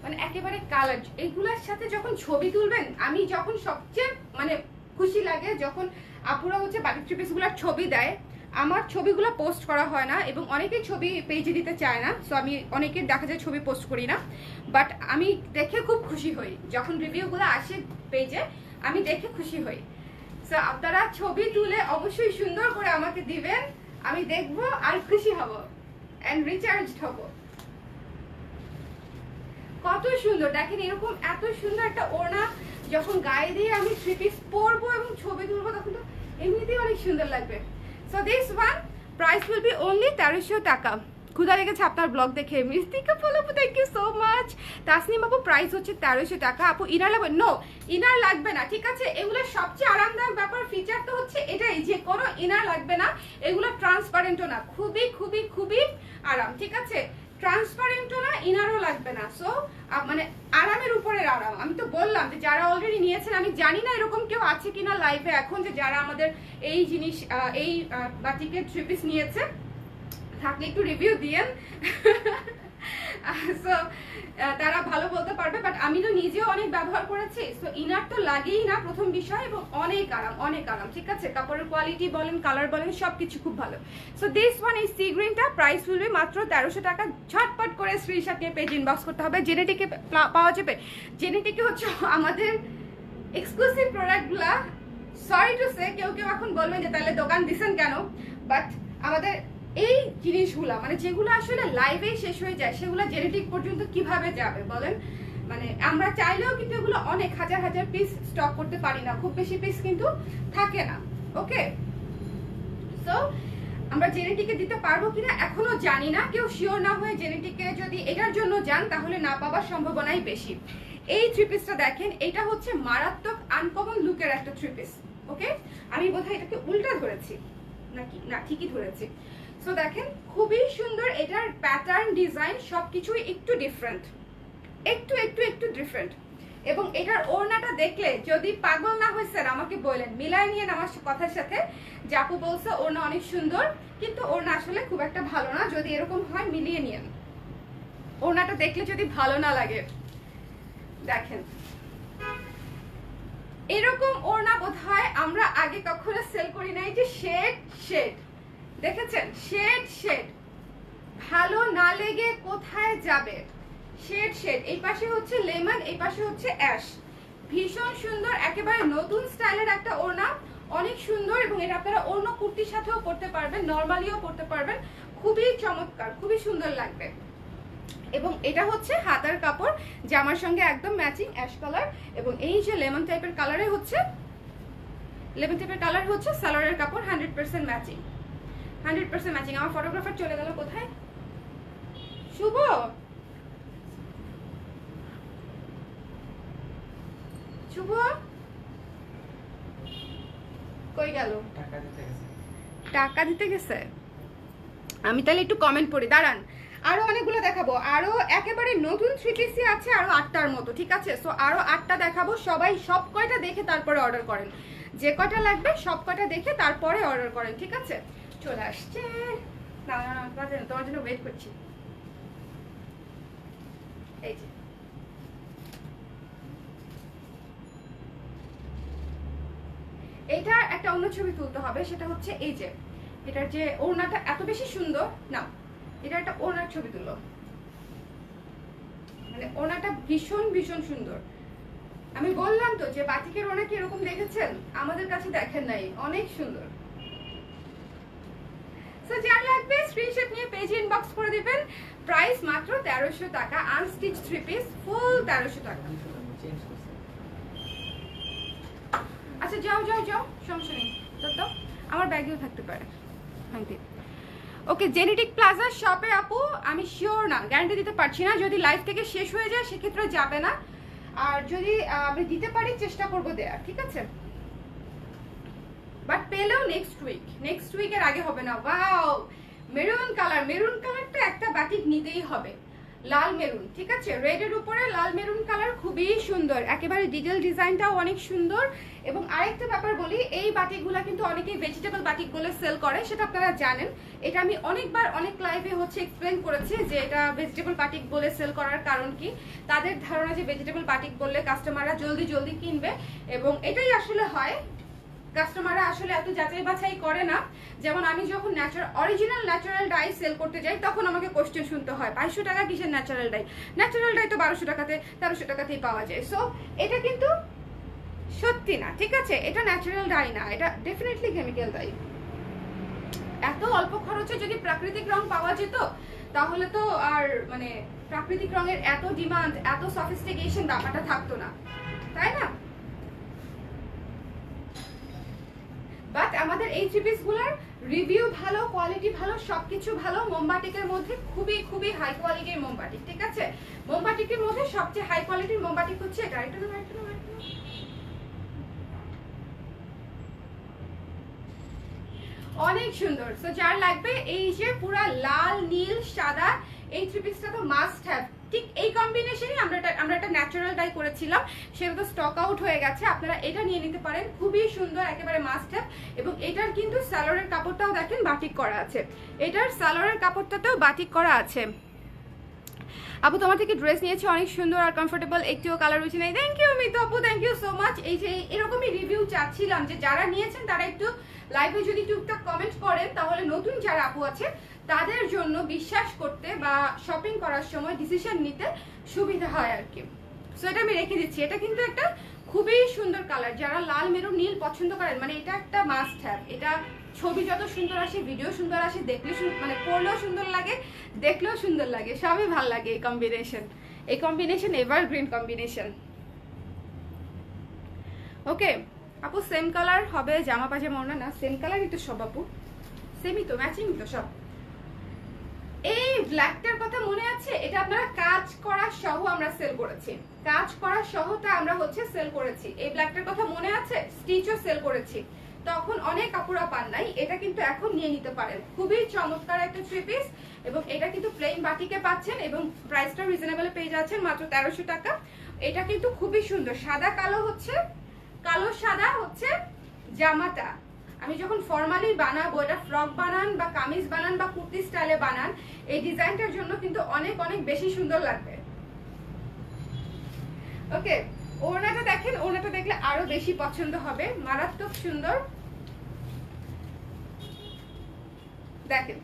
মানে একেবারে কালার। এইগুলোর সাথে যখন ছবি তুলবেন, আমি যখন সবচেয়ে মানে খুশি লাগে যখন আপুরা হচ্ছে বাটিক থ্রি পিসগুলোর ছবি দেয়। আমার ছবিগুলো পোস্ট করা হয় না, এবং অনেকেই ছবি পেজে দিতে চায় না, সো আমি অনেকের দেখা যায় ছবি পোস্ট করি না, বাট আমি দেখে খুব খুশি হই যখন রিভিউগুলো আসে পেজে, আমি দেখে খুশি হই। সো আপনারা ছবি তুলে অবশ্যই সুন্দর করে আমাকে দিবেন, আমি দেখবো আর খুশি হব এন্ড রিচার্জড হব। কত সুন্দর দেখেন, এরকম এত সুন্দর একটা ওড়না যখন গায়ে দিয়ে আমি থ্রি পিস পরবো এবং ছবি তুলবো, তখন তো এমনিতেই অনেক সুন্দর লাগবে। So this one price will be only 1300 টাকা। ক্ষুধা লেগেছে আপনার ব্লগ দেখে। মিস্তিকা আপু thank you so much. Tasnim আপু প্রাইস হচ্ছে 1300 টাকা। আপু ইনার লাগবে? নো, ইনার লাগবে না, ঠিক আছে। এগুলো সবচেয়ে আরামদায়ক ব্যাপার ফিচার তো হচ্ছে এটাই যে কোনো ইনার লাগবে না, এগুলো ট্রান্সপারেন্টও না, খুবই খুবই খুবই আরাম, ঠিক আছে। ট্রান্সপারেন্টও না, ইনারও লাগবে না। সো মানে আরামের উপরের আরাম। আমি তো বললাম যে যারা অলরেডি নিয়েছেন, আমি জানি না এরকম কেউ আছে কিনা লাইভে এখন যে যারা আমাদের এই জিনিস এই বাটিকের 3 পিস নিয়েছে, থাকলে একটু রিভিউ দিয়েন। সো তারা ভালো বলতে পারবে, বাট আমি তো নিজেও অনেক ব্যবহার করেছি। সো ইনার তো লাগেই না প্রথম বিষয়, এবং অনেক আরাম, অনেক আরাম, ঠিক আছে। কাপড়ের কোয়ালিটি বলেন, কালার বলেন, সবকিছু খুব ভালো। সো দিস ওয়ান, এই সি গ্রিনটা প্রাইস হলবে মাত্র 1300 টাকা। ঝটপট করে স্ক্রিনশট নিয়ে পেজ ইনবক্স করতে হবে। জেনেটিকে পাওয়া যাবে। জেনেটিকে হচ্ছে আমাদের এক্সক্লুসিভ প্রোডাক্টগুলা। সরি টু সে, কেউ কেউ এখন বলবেন যে তাহলে দোকান দিছেন কেন, বাট আমাদের এই জিনিসগুলা মানে যেগুলো আসলে লাইভেই শেষ হয়ে যায়, সেগুলো জেনেটিক পর্যন্ত কিভাবে যাবে বলেন। মানে আমরা চাইলেও কিন্তু এগুলো অনেক হাজার হাজার পিস স্টক করতে পারি না, খুব বেশি পিস কিন্তু থাকে না। ওকে, সো আমরা জেনেটিকে দিতে পারবো কিনা এখনো জানি না। কেউ শিওর না হয়ে জেনেটিকে যদি এটার জন্য যান, তাহলে না পাওয়ার সম্ভাবনাই বেশি। এই 3 পিসটা দেখেন, এটা হচ্ছে মারাত্মক আনকমন লুকের একটা 3 পিস। ওকে, আমি বোধহয় এটাকে উল্টা ধরেছি নাকি, না ঠিকই ধরেছি। সো দেখেন খুবই সুন্দর, এটার প্যাটার্ন ডিজাইন সবকিছুই একটু ডিফারেন্ট, একটু একটু একটু ডিফারেন্ট। এবং এটার ওড়নাটা দেখলে যদি পাগল না হয়েছেন আমাকে বললেন, মিলাই নিয়ে আমার কথার সাথে। জাপু বলছে ওড়না অনেক সুন্দর, কিন্তু ওড়না আসলে খুব একটা ভালো না। যদি এরকম হয় মিলিয়ে নিয়েন, ওড়নাটা দেখলে যদি ভালো না লাগে। দেখেন এরকম ওড়না বোধহয় আমরা আগে কখনো সেল করি নাই, যে শেড শেড দেখেছেন, শেড শেড, ভালো না লেগে কোথায় যাবে। শেড শেড, এই পাশে হচ্ছে লেমন, এই পাশে হচ্ছে অ্যাশ, ভীষণ সুন্দর, একেবারে নতুন স্টাইলের একটা ওড়না, অনেক সুন্দর। এবং এটা আপনারা অন্য কুর্তির সাথেও পরতে পারবেন, নর্মালিও পরতে পারবেন, খুবই চমৎকার, খুবই সুন্দর লাগবে। এবং এটা হচ্ছে হাতার কাপড়, জামার সঙ্গে একদম ম্যাচিং অ্যাশ কালার। এবং এই যে লেমন টাইপের কালারে হচ্ছে, লেমন টাইপের কালার হচ্ছে সালোয়ারের কাপড়, 100% ম্যাচিং, 100% ম্যাচিং। আমার ফটোগ্রাফার চলে গেল কোথায়? শুভ, শুভ কই গেল? টাকা দিতে গেছে। আমি তাহলে একটু কমেন্ট পড়ি, দাঁড়ান। আরো অনেকগুলো দেখাবো, আরো একেবারে নতুন 3 পিসি আছে আরো 8টার মতো, ঠিক আছে। সো আরো 8টা দেখাবো, সবাই সব কয়টা দেখে তারপরে অর্ডার করেন। যে কয়টা লাগবে সব কয়টা দেখে তারপরে অর্ডার করেন, ঠিক আছে। চলে আসছে, না তোমার জন্য ওয়েট করছি। এই যে এটা একটা অন্য ছবি তুলতে হবে, সেটা হচ্ছে এই যে এটার যে ওড়নাটা এত বেশি সুন্দর না, এটা একটা ওড়নার ছবি তুলো, মানে ওড়নাটা ভীষণ ভীষণ সুন্দর। আমি বললাম তো যে বাটিকের ওড়না কি এরকম দেখেছেন, আমাদের কাছে দেখেন নাই, অনেক সুন্দর। সো যার লাগবে স্ক্রিনশট নিয়ে পেজে ইনবক্স করে দিবেন। প্রাইস মাত্র 1300 টাকা, আনস্টিচ 3 পিস, ফুল 1300 টাকা। আচ্ছা যাও যাও যাও, সমস্যা নেই, তো আমার ব্যাগেও থাকতে পারে। Thank you. Okay, Genetic Plaza শপে আপু আমি শিওর না, গ্যারান্টি দিতে পারছি না। যদি লাইফ থেকে শেষ হয়ে যায় সেক্ষেত্রে যাবে না, আর যদি আমি দিতে পারি চেষ্টা করবো দেয়ার, ঠিক আছে। বাট পেলেও নেক্সট উইকের আগে হবে না। ওয়াও, মেরুন কালার, মেরুন কালারটা একটা বাটিক নিতেই হবে, লাল মেরুন, ঠিক আছে। রেডের উপরে লাল মেরুন কালার, খুবই সুন্দর, একেবারে ডিটেল ডিজাইনটাও অনেক সুন্দর। এবং আরেকটা ব্যাপার বলি, এই বাটিকগুলা কিন্তু অনেকেই ভেজিটেবল বাটিক বলে সেল করে, সেটা আপনারা জানেন। এটা আমি অনেকবার অনেক লাইভে হচ্ছে এক্সপ্লেন করেছি যে এটা ভেজিটেবল বাটিক বলে সেল করার কারণ কি। তাদের ধারণা যে ভেজিটেবল বাটিক বললে কাস্টমাররা জলদি জলদি কিনবে, এবং এটাই আসলে হয়। কাস্টমাররা আসলে এত যাচাই বাছাই করে না। যেমন আমি যখন অরিজিনাল ন্যাচারাল ডাই সেল করতে যাই, তখন আমাকে কোশ্চেন শুনতে হয় 2200 টাকা কিসের ন্যাচারাল ডাই, ন্যাচারাল ডাই তো 1200 টাকাতে 1300 টাকাতেই পাওয়া যায়। সো এটা কিন্তু সত্যি না, ঠিক আছে। এটা ন্যাচারাল ডাই না, এটা ডেফিনেটলি কেমিক্যাল ডাই। এত অল্প খরচে যদি প্রাকৃতিক রং পাওয়া যেত, তাহলে তো আর মানে প্রাকৃতিক রঙের এত ডিমান্ড, এত সফিস্টিকেশন ব্যাপারটা থাকতো না, তাই না। বাট আমাদের এই 3 পিসগুলোর রিভিউ ভালো, কোয়ালিটি ভালো, সবকিছু ভালো। মোমবাটিকের মধ্যে খুবই খুবই হাই কোয়ালিটির মোমবাটিক, ঠিক আছে? মোমবাটিকের মধ্যে সবচেয়ে হাই কোয়ালিটির মোমবাটিক হচ্ছে এটা। অনেক সুন্দর। সো যার লাগবে এই যে পুরা লাল নীল সাদা এই থ্রি পিসটা তো মাস্ট হ্যাভ। ঠিক এই কম্বিনেশনই আমরা একটা ন্যাচারাল ডাই করেছিলাম, সেটা তো স্টক আউট হয়ে গেছে। আপনারা এটা নিয়ে নিতে পারেন, খুবই সুন্দর, একেবারে মাস্ট হ্যাভ। এবং এটার কিন্তু সালোয়ারের কাপড়টাও দেখেন বাটিক করা আছে, এটার সালোয়ারের কাপড়টাতেও বাটিক করা আছে। আপু তোমার থেকে ড্রেস নিয়েছি, অনেক সুন্দর আর কমফোর্টেবল, একটিও কালার রয়েছে নাই। থ্যাংক ইউ মিতু আপু, থ্যাংক ইউ সো মাচ। এই যে এরকমই রিভিউ চাচ্ছিলাম যে যারা নিয়েছেন তারা একটু লাইভে যদি টুকটাক কমেন্ট করেন, তাহলে নতুন যারা আপু আছে তাদের জন্য বিশ্বাস করতে বা শপিং করার সময় ডিসিশন নিতে সুবিধা হয় আর কি। সো এটা আমি রেখে দিচ্ছি। এটা কিন্তু একটা খুবই সুন্দর কালার, যারা লাল মেরুন নীল পছন্দ করেন মানে এটা একটা মাস্ট হ্যাভ। এটা ছবি যত সুন্দর আসে, ভিডিও সুন্দর আসে, দেখলে মানে পড়লেও সুন্দর লাগে, দেখলেও সুন্দর লাগে, সবই ভাল লাগে। এই কম্বিনেশন এভারগ্রিন কম্বিনেশন। ওকে আপু, সেম কালার হবে জামা পাজামা ওড়না? না, সেম কালারই তো সব আপু, সেমই তো, ম্যাচিং তো সব। এই ব্ল্যাকটার কথা মনে আছে? এটা আপনারা কাজ করা সহ আমরা সেল করেছি, কাজ করা সহটা আমরা হচ্ছে সেল করেছি। এই ব্ল্যাকটার কথা মনে আছে? স্টিচও সেল করেছি, তখন অনেক কাপড়া পান নাই। এটা কিন্তু এখন নিয়ে নিতে পারেন, খুবই চমৎকার একটা থ্রি পিস। এবং এটা কিন্তু প্লেন বাটিকে পাচ্ছেন এবং প্রাইসটা রিজনেবলে পেয়ে যাচ্ছেন মাত্র 1300 টাকা। এটা কিন্তু খুবই সুন্দর, সাদা কালো হচ্ছে, কালো সাদা হচ্ছে জামাটা। আমি যখন ফর্মালি বানাবো, এটা ফ্রক বানান বা কামিজ বানান বা কুর্তি স্টাইলে বানান, এই ডিজাইনটার জন্য কিন্তু অনেক অনেক বেশি সুন্দর লাগবে। ওকে, ওড়নাটা দেখেন, ওড়নাটা দেখলে আরো বেশি পছন্দ হবে, মারাত্মক সুন্দর। দেখেন,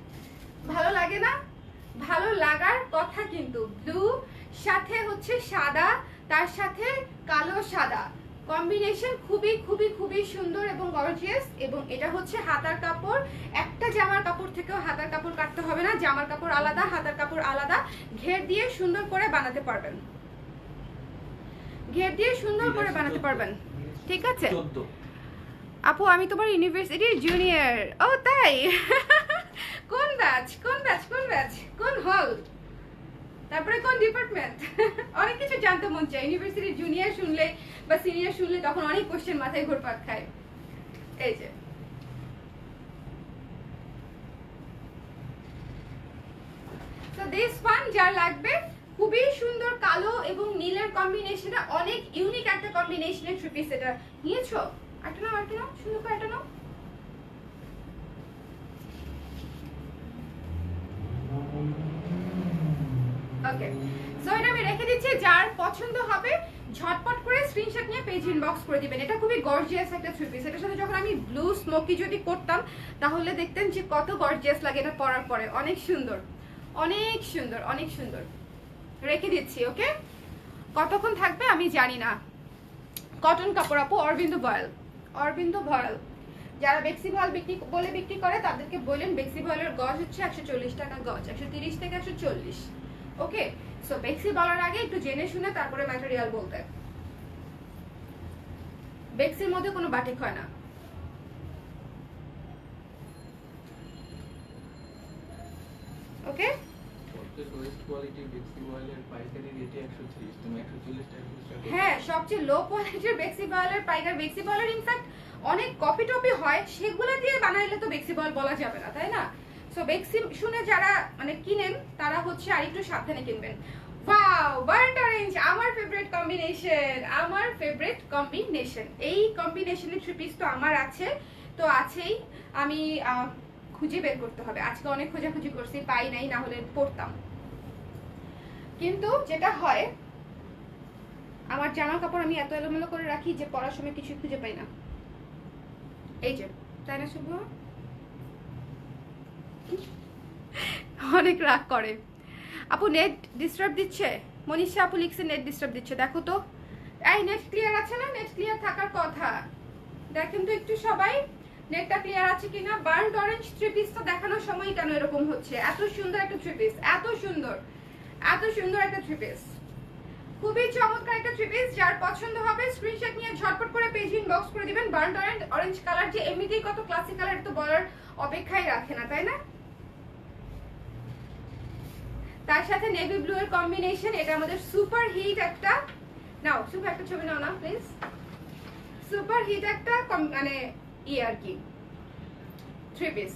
ভালো লাগে না? ভালো লাগার কথা কিন্তু। ব্লু সাথে হচ্ছে সাদা, তার সাথে কালো সাদা কম্বিনেশন খুবই খুবই খুবই সুন্দর এবং গর্জিয়াস। এবং এটা হচ্ছে হাতার কাপড়, একটা জামার কাপড় থেকেও হাতার কাপড় কাটতে হবে না, জামার কাপড় আলাদা, হাতার কাপড় আলাদা। ঘের দিয়ে সুন্দর করে বানাতে পারবেন, ঘের দিয়ে সুন্দর করে বানাতে পারবেন, ঠিক আছে? আপু আমি তোমার ইউনিভার্সিটির জুনিয়র। ও তাই? কোন ব্যাচ, কোন ব্যাচ, কোন ব্যাচ, কোন হল, তারপরে কোন ডিপার্টমেন্ট? অনেক কিছু জানতে মন চায়। ইউনিভার্সিটির জুনিয়র শুনলে বা সিনিয়র শুনলে তখন অনেক কোশ্চেন মাথায় ঘুরপাক খায়। এই যে তো দিস ওয়ান যার লাগবে, খুবই সুন্দর কালো এবং নীলের কম্বিনেশনে, অনেক ইউনিক একটা কম্বিনেশনের থ্রি পিস। এটা নিয়েছো? আটা নাও, আটা নাও, সুন্দর করে আটা নাও। ওকে, সো এটা আমি রেখে দিচ্ছি। যার পছন্দ হবে ঝটপট করে স্ক্রিনশট নিয়ে পেজ ইনবক্স করে দিবেন। এটা খুবই গর্জিয়াস একটা থ্রি পিস। এটার সাথে যখন আমি ব্লু স্মোকি যদি করতাম তাহলে দেখতেন যে কত গর্জিয়াস লাগে এটা পরার পরে। অনেক সুন্দর, অনেক সুন্দর, অনেক সুন্দর। রেখে দিচ্ছি। ওকে, কতক্ষণ থাকবে আমি জানি না। কটন কাপড় আপু, অরবিন্দ ভয়েল, অরবিন্দ ভয়েল। যারা বেক্সি ভয়েল বিক্রি করে তাদেরকে বললেন বেক্সি ভয়েলের গজ হচ্ছে 140 টাকা গজ, 130 থেকে 140। ওকে, সো বেক্সি বলার আগে একটু জেনে শুনে তারপরে ম্যাটেরিয়াল বলতে। বেক্সির মধ্যে কোনো বাটিক হয় না। ওকে, হ্যাঁ, সবচেয়ে লো কোয়ালিটির বেক্সি বয়েলের পাইকারি। বেক্সি বয়েলের ইনফ্যাক্ট অনেক কপি টপি হয়, সেগুলো দিয়ে বানাইলে তো বেক্সি বয়েল বলা যাবে না, তাই না? সো বেক্সি শুনে যারা মানে কিনেন তারা হচ্ছে আরেকটু সাবধানে কিনবেন। ওয়াও, বার্ন্ট অরেঞ্জ আমার ফেভারিট কম্বিনেশন, আমার ফেভারিট কম্বিনেশন। এই কম্বিনেশনের থ্রি পিস তো আমার আছে, তো আছেই। আমি খুঁজে বের করতে হবে, আজকে অনেক খোঁজাখুঁজি করছি, পাই নাই, না হলে পড়তাম। কিন্তু যেটা হয়, আমার জামা কাপড় আমি এত এলোমেলো করে রাখি যে পরার সময় কিছু খুঁজে পাই না। এই যে, তাই না শুভ? অনেক রাগ করে। আপু নেট ডিস্টার্ব দিচ্ছে, মনীষা আপু লিখছে নেট ডিস্টার্ব দিচ্ছে। দেখো তো, এই নেট ক্লিয়ার আছে না? নেট ক্লিয়ার থাকার কথা, দেখেন তো একটু সবাই নেটটা ক্লিয়ার আছে কিনা। বার্ন্ট অরেঞ্জ থ্রি পিসটা দেখানোর সময় কেন এরকম হচ্ছে? এত সুন্দর একটা থ্রি পিস, এত সুন্দর, এত সুন্দর একটা থ্রি পিস। খুবই চমৎকার একটা থ্রি পিস, যার পছন্দ হবে স্ক্রিনশট নিয়ে ঝটপট করে পেজ ইনবক্স করে দিবেন। বার্ন অরেঞ্জ কালার যে এমনিতেই কত ক্লাসিক কালার, তো বলার অপেক্ষাই রাখে না, তাই না? তার সাথে নেভি ব্লু এর কম্বিনেশন, এটা আমাদের সুপার হিট একটা, নাও সুপার একটা ছবি নাও না প্লিজ। সুপার হিট একটা মানে আর কি থ্রি পিস।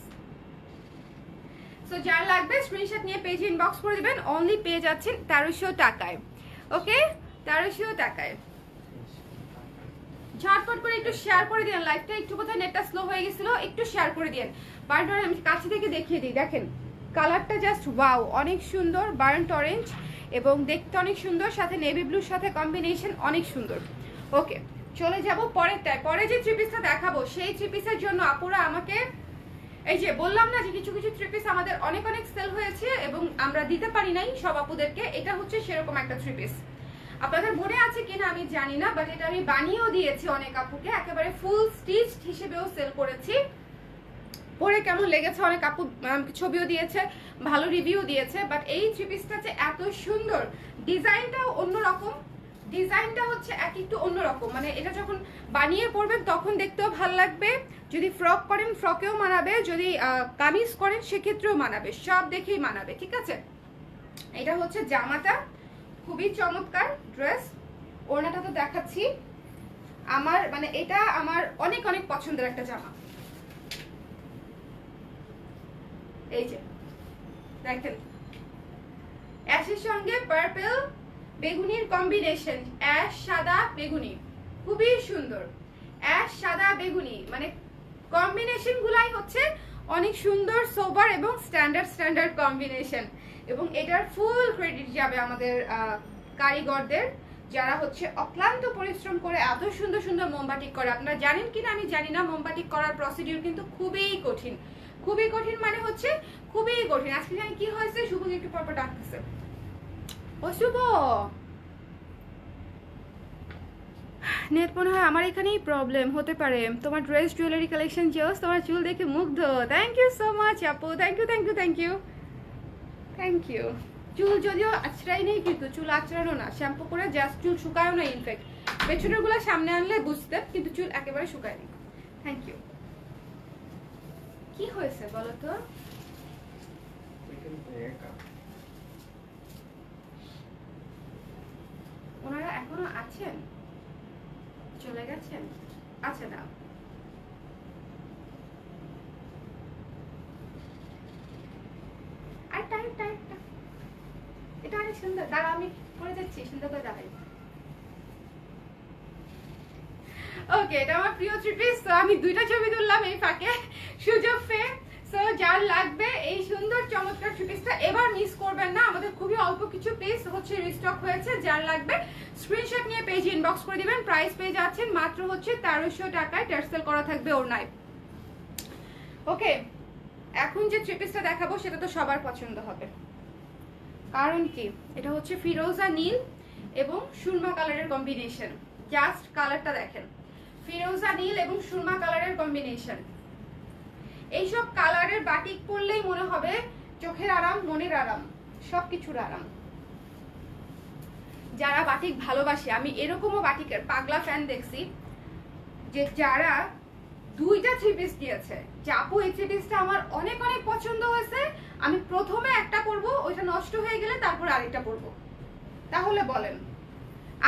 সো যার লাগবে স্ক্রিনশট নিয়ে পেজ ইনবক্স করে দিবেন। অনলি পেয়ে যাচ্ছেন 1300 টাকায়। ওকে, 1300 টাকায়। ঝটপট করে একটু শেয়ার করে দিন লাইভটা, একটু কোথায় নেটটা স্লো হয়ে গেছিল, একটু শেয়ার করে দিন। বার্ন আমি কাছে থেকে দেখিয়ে দিই, দেখেন কালারটা জাস্ট ওয়াও, অনেক সুন্দর। বার্ন্ট অরেঞ্জ এবং দেখতে অনেক সুন্দর, সাথে নেভি ব্লুর সাথে কম্বিনেশন অনেক সুন্দর। ওকে, চলে যাব পরেরটায়। পরে যে থ্রি পিসটা দেখাবো সেই থ্রি পিসের জন্য আপুরা আমাকে, এই যে বললাম না যে কিছু কিছু থ্রি পিস আমাদের অনেক অনেক সেল হয়েছে এবং আমরা দিতে পারি নাই সব আপুদেরকে, এটা হচ্ছে সেরকম একটা থ্রি পিস। আপনাদের মনে আছে কিনা আমি জানি না, বাট এটা আমি বানিয়েও দিয়েছি অনেক আপুকে, একেবারে ফুল স্টিচ হিসেবেও সেল করেছি। পরে কেমন লেগেছে অনেক আপু ছবিও দিয়েছে, ভালো রিভিউ দিয়েছে। বাট এই থ্রি পিসটা যে এত সুন্দর, ডিজাইনটাও অন্যরকম, ডিজাইনটা হচ্ছে একটু অন্যরকম, মানে এটা যখন বানিয়ে পরবেন তখন দেখতেও ভালো লাগবে। যদি ফ্রক করেন ফ্রকেও মানাবে, যদি কামিজ করেন সেক্ষেত্রেও মানাবে, সব দেখেই মানাবে, ঠিক আছে? এটা হচ্ছে জামাটা, খুবই চমৎকার ড্রেস। ওড়নাটা তো দেখাচ্ছি, আমার মানে এটা আমার অনেক অনেক পছন্দের একটা জামা। এই যে দেখেন, অ্যাশের সঙ্গে পার্পল বেগুনির কম্বিনেশন, অ্যাশ সাদা বেগুনি, খুবই সুন্দর। অ্যাশ সাদা বেগুনি মানে কম্বিনেশন গুলাই হচ্ছে অনেক সুন্দর, সোবার এবং স্ট্যান্ডার্ড কম্বিনেশন। এবং এটার ফুল ক্রেডিট যাবে আমাদের কারিগরদের, যারা হচ্ছে অক্লান্ত পরিশ্রম করে এত সুন্দর সুন্দর মোমবাটিক করে। আপনারা জানেন কিনা আমি জানি না, মোমবাটিক করার প্রসিডিউর কিন্তু খুবই কঠিন, খুবই কঠিন, মানে হচ্ছে খুবই কঠিন। আজকে জানি কি হয়েছে, শুভকে একটু পরপর ডাকতেছে। ও শুভ, নেট মনে হয় আমার এখানেই প্রবলেম হতে পারে। তোমার ড্রেস জুয়েলারি কালেকশন জোস, তোমার চুল দেখে মুগ্ধ। থ্যাংক ইউ সো মাচ আপু, thank you thank you thank you thank you. চুল যদিও আঁচড়াই নেই, কিন্তু চুল আঁচড়ানো না, শ্যাম্পু করে জাস্ট চুল শুকায়ও না, ইনফ্যাক্ট পেছনের গুলো সামনে আনলে বুঝতে, কিন্তু চুল একেবারে শুকায়নি। Thank you. কি হয়েছে বলো তো? ওনারা এখনো আছেন, চলে গেছেন? আচ্ছা না, এটা অনেক সুন্দর, দাঁড়া আমি করে যাচ্ছি, সুন্দর করে দাঁড়াই। ওকে, এটা আমার প্রিয় থ্রি পিস। তো আমি দুইটা ছবি তুললাম এই ফাঁকে, সুযোগ পেয়ে। সো যার লাগবে এই সুন্দর চমৎকার থ্রি পিসটা এবার মিস করবেন না, আমাদের খুবই অল্প কিছু পিস হচ্ছে রিস্টক হয়েছে। যার লাগবে স্ক্রিনশট নিয়ে পেজ ইনবক্স করে দিবেন। প্রাইস পেয়ে যাচ্ছেন মাত্র হচ্ছে 1300 টাকায়, টার্সেল করা থাকবে ওড়নায়। ওকে, এখন যে থ্রি পিসটা দেখাবো সেটা তো সবার পছন্দ হবে, কারণ কি এটা হচ্ছে ফিরোজা নীল এবং সুরমা কালারের কম্বিনেশন। জাস্ট কালারটা দেখেন, ফিরোজা নীল এবং সুরমা কালারের কম্বিনেশন। এইসব কালারের বাটিক পরলেই মনে হবে চোখের আরাম, মনের আরাম, সবকিছুর আরাম। যারা বাটিক ভালোবাসে, আমি এরকমও বাটিকের পাগলা ফ্যান দেখছি যে যারা দুইটা থ্রি পিস দিয়েছে, যে আপু এই থ্রি পিসটা আমার অনেক অনেক পছন্দ হয়েছে, আমি প্রথমে একটা পরবো, ওইটা নষ্ট হয়ে গেলে তারপর আরেকটা পরবো। তাহলে বলেন,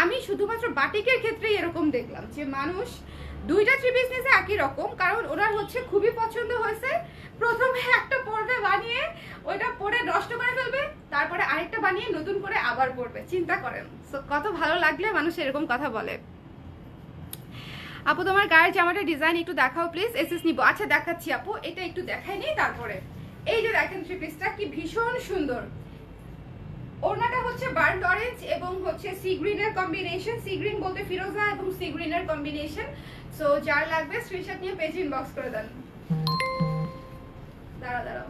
আমি শুধুমাত্র বাটিকের ক্ষেত্রেই এরকম দেখলাম যে মানুষ দুইটা থ্রি পিস নিয়েছে একই রকম, কারণ ওনার হচ্ছে খুবই পছন্দ হয়েছে, প্রথমে একটা পরবে বানিয়ে, ওইটা পরে নষ্ট করে ফেলবে, তারপরে আরেকটা বানিয়ে নতুন করে আবার পরবে। চিন্তা করেন সো কত ভালো লাগলে মানুষ এরকম কথা বলে। আপু তোমার গায়ের জামাটা ডিজাইন একটু দেখাও প্লিজ, এসএস নিব। আচ্ছা দেখাচ্ছি আপু, এটা একটু দেখাই নি। তারপরে এই যে দেখেন থ্রি পিসটা কি ভীষণ সুন্দর। ওড়নাটা হচ্ছে বার্ন্ট অরেঞ্জ এবং হচ্ছে সি গ্রিনের কম্বিনেশন, সি গ্রিন বলতে ফিরোজা এবং সি গ্রিনের কম্বিনেশন। সো যার লাগবে স্ক্রিনশট নিয়ে পেজ ইনবক্স করে দেন। দাঁড়াও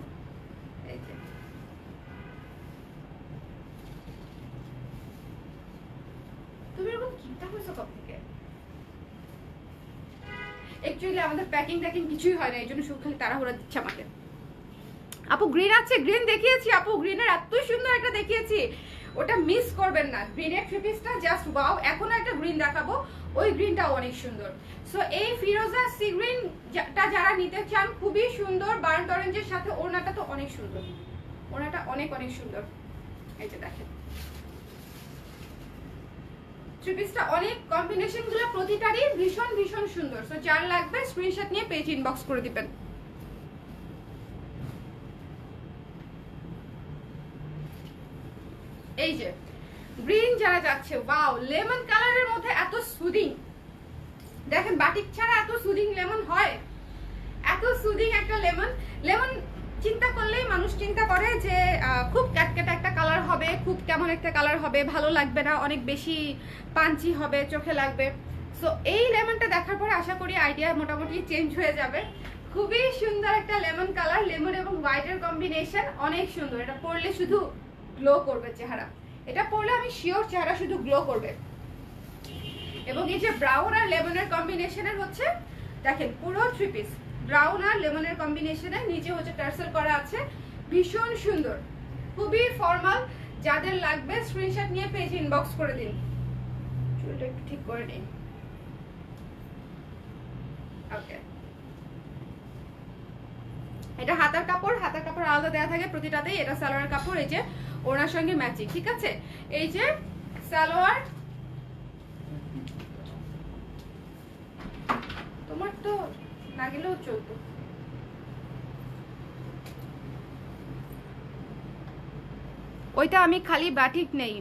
এই যে তুমি এরকম কিনতে হয়েছো কবে থেকে? অ্যাকচুয়ালি আমাদের প্যাকিং কিছুই হয় না, এই জন্য শুধু খালি তাড়াহুড়া দিচ্ছে আমাকে। আপু গ্রিন আছে, গ্রিন দেখিয়েছি আপু, গ্রিনের এত সুন্দর একটা দেখিয়েছি, ওটা মিস করবেন না। গ্রিনের থ্রি পিসটা জাস্ট ওয়াও। এখন একটা গ্রিন দেখাবো, ওই গ্রিনটাও অনেক সুন্দর। সো এই ফিরোজা সি গ্রিনটা যারা নিতে চান, খুবই সুন্দর, বার্ন্ট অরেঞ্জের সাথে ওড়নাটা তো অনেক সুন্দর, ওড়নাটা অনেক অনেক সুন্দর। এই যে দেখেন থ্রি পিসটা অনেক, কম্বিনেশন গুলো প্রতিটারই ভীষণ ভীষণ সুন্দর। সো যার লাগবে স্ক্রিনশট নিয়ে পেজ ইনবক্স করে দিবেন। এই যে গ্রিন যারা যাচ্ছে, ওয়াও, লেমন কালারের মধ্যে এত সুদিং, দেখেন বাটিক ছাড়া এত সুদিং লেমন হয়, এত সুদিং একটা লেমন। লেমন চিন্তা করলেই মানুষ চিন্তা করে যে খুব ক্যাটকেটা একটা কালার হবে, খুব কেমন একটা কালার হবে, ভালো লাগবে না, অনেক বেশি পাঞ্চি হবে, চোখে লাগবে। সো এই লেমনটা দেখার পরে আশা করি আইডিয়া মোটামুটি চেঞ্জ হয়ে যাবে। খুবই সুন্দর একটা লেমন কালার, লেমন এবং হোয়াইটের কম্বিনেশন অনেক সুন্দর। এটা পরলে শুধু গ্লো করবে চেহারা, এটা পরলে আমি শিওর চেহারা শুধু গ্লো করবে। এবং এই যে ব্রাউন আর লেমনের কম্বিনেশনের হচ্ছে, দেখেন পুরো থ্রি পিস ব্রাউন আর লেমনের কম্বিনেশনে, নিচে হচ্ছে টার্সেল করা আছে, ভীষণ সুন্দর, খুবই ফর্মাল। যাদের লাগবে স্ক্রিনশট নিয়ে পেজ ইনবক্স করে দিন। চুলটা একটু ঠিক করে নিন। ওকে, এটা হাতার কাপড়, হাতার কাপড় আলাদা দেওয়া থাকে প্রতিটাতেই। এটা সালোয়ার কাপড়, এই যে ওনার সঙ্গে ম্যাচিং, ঠিক আছে। এই যে সালোয়ার, তোমার তো না গেলেও চলতো। ওইটা আমি খালি বাটিক নেই,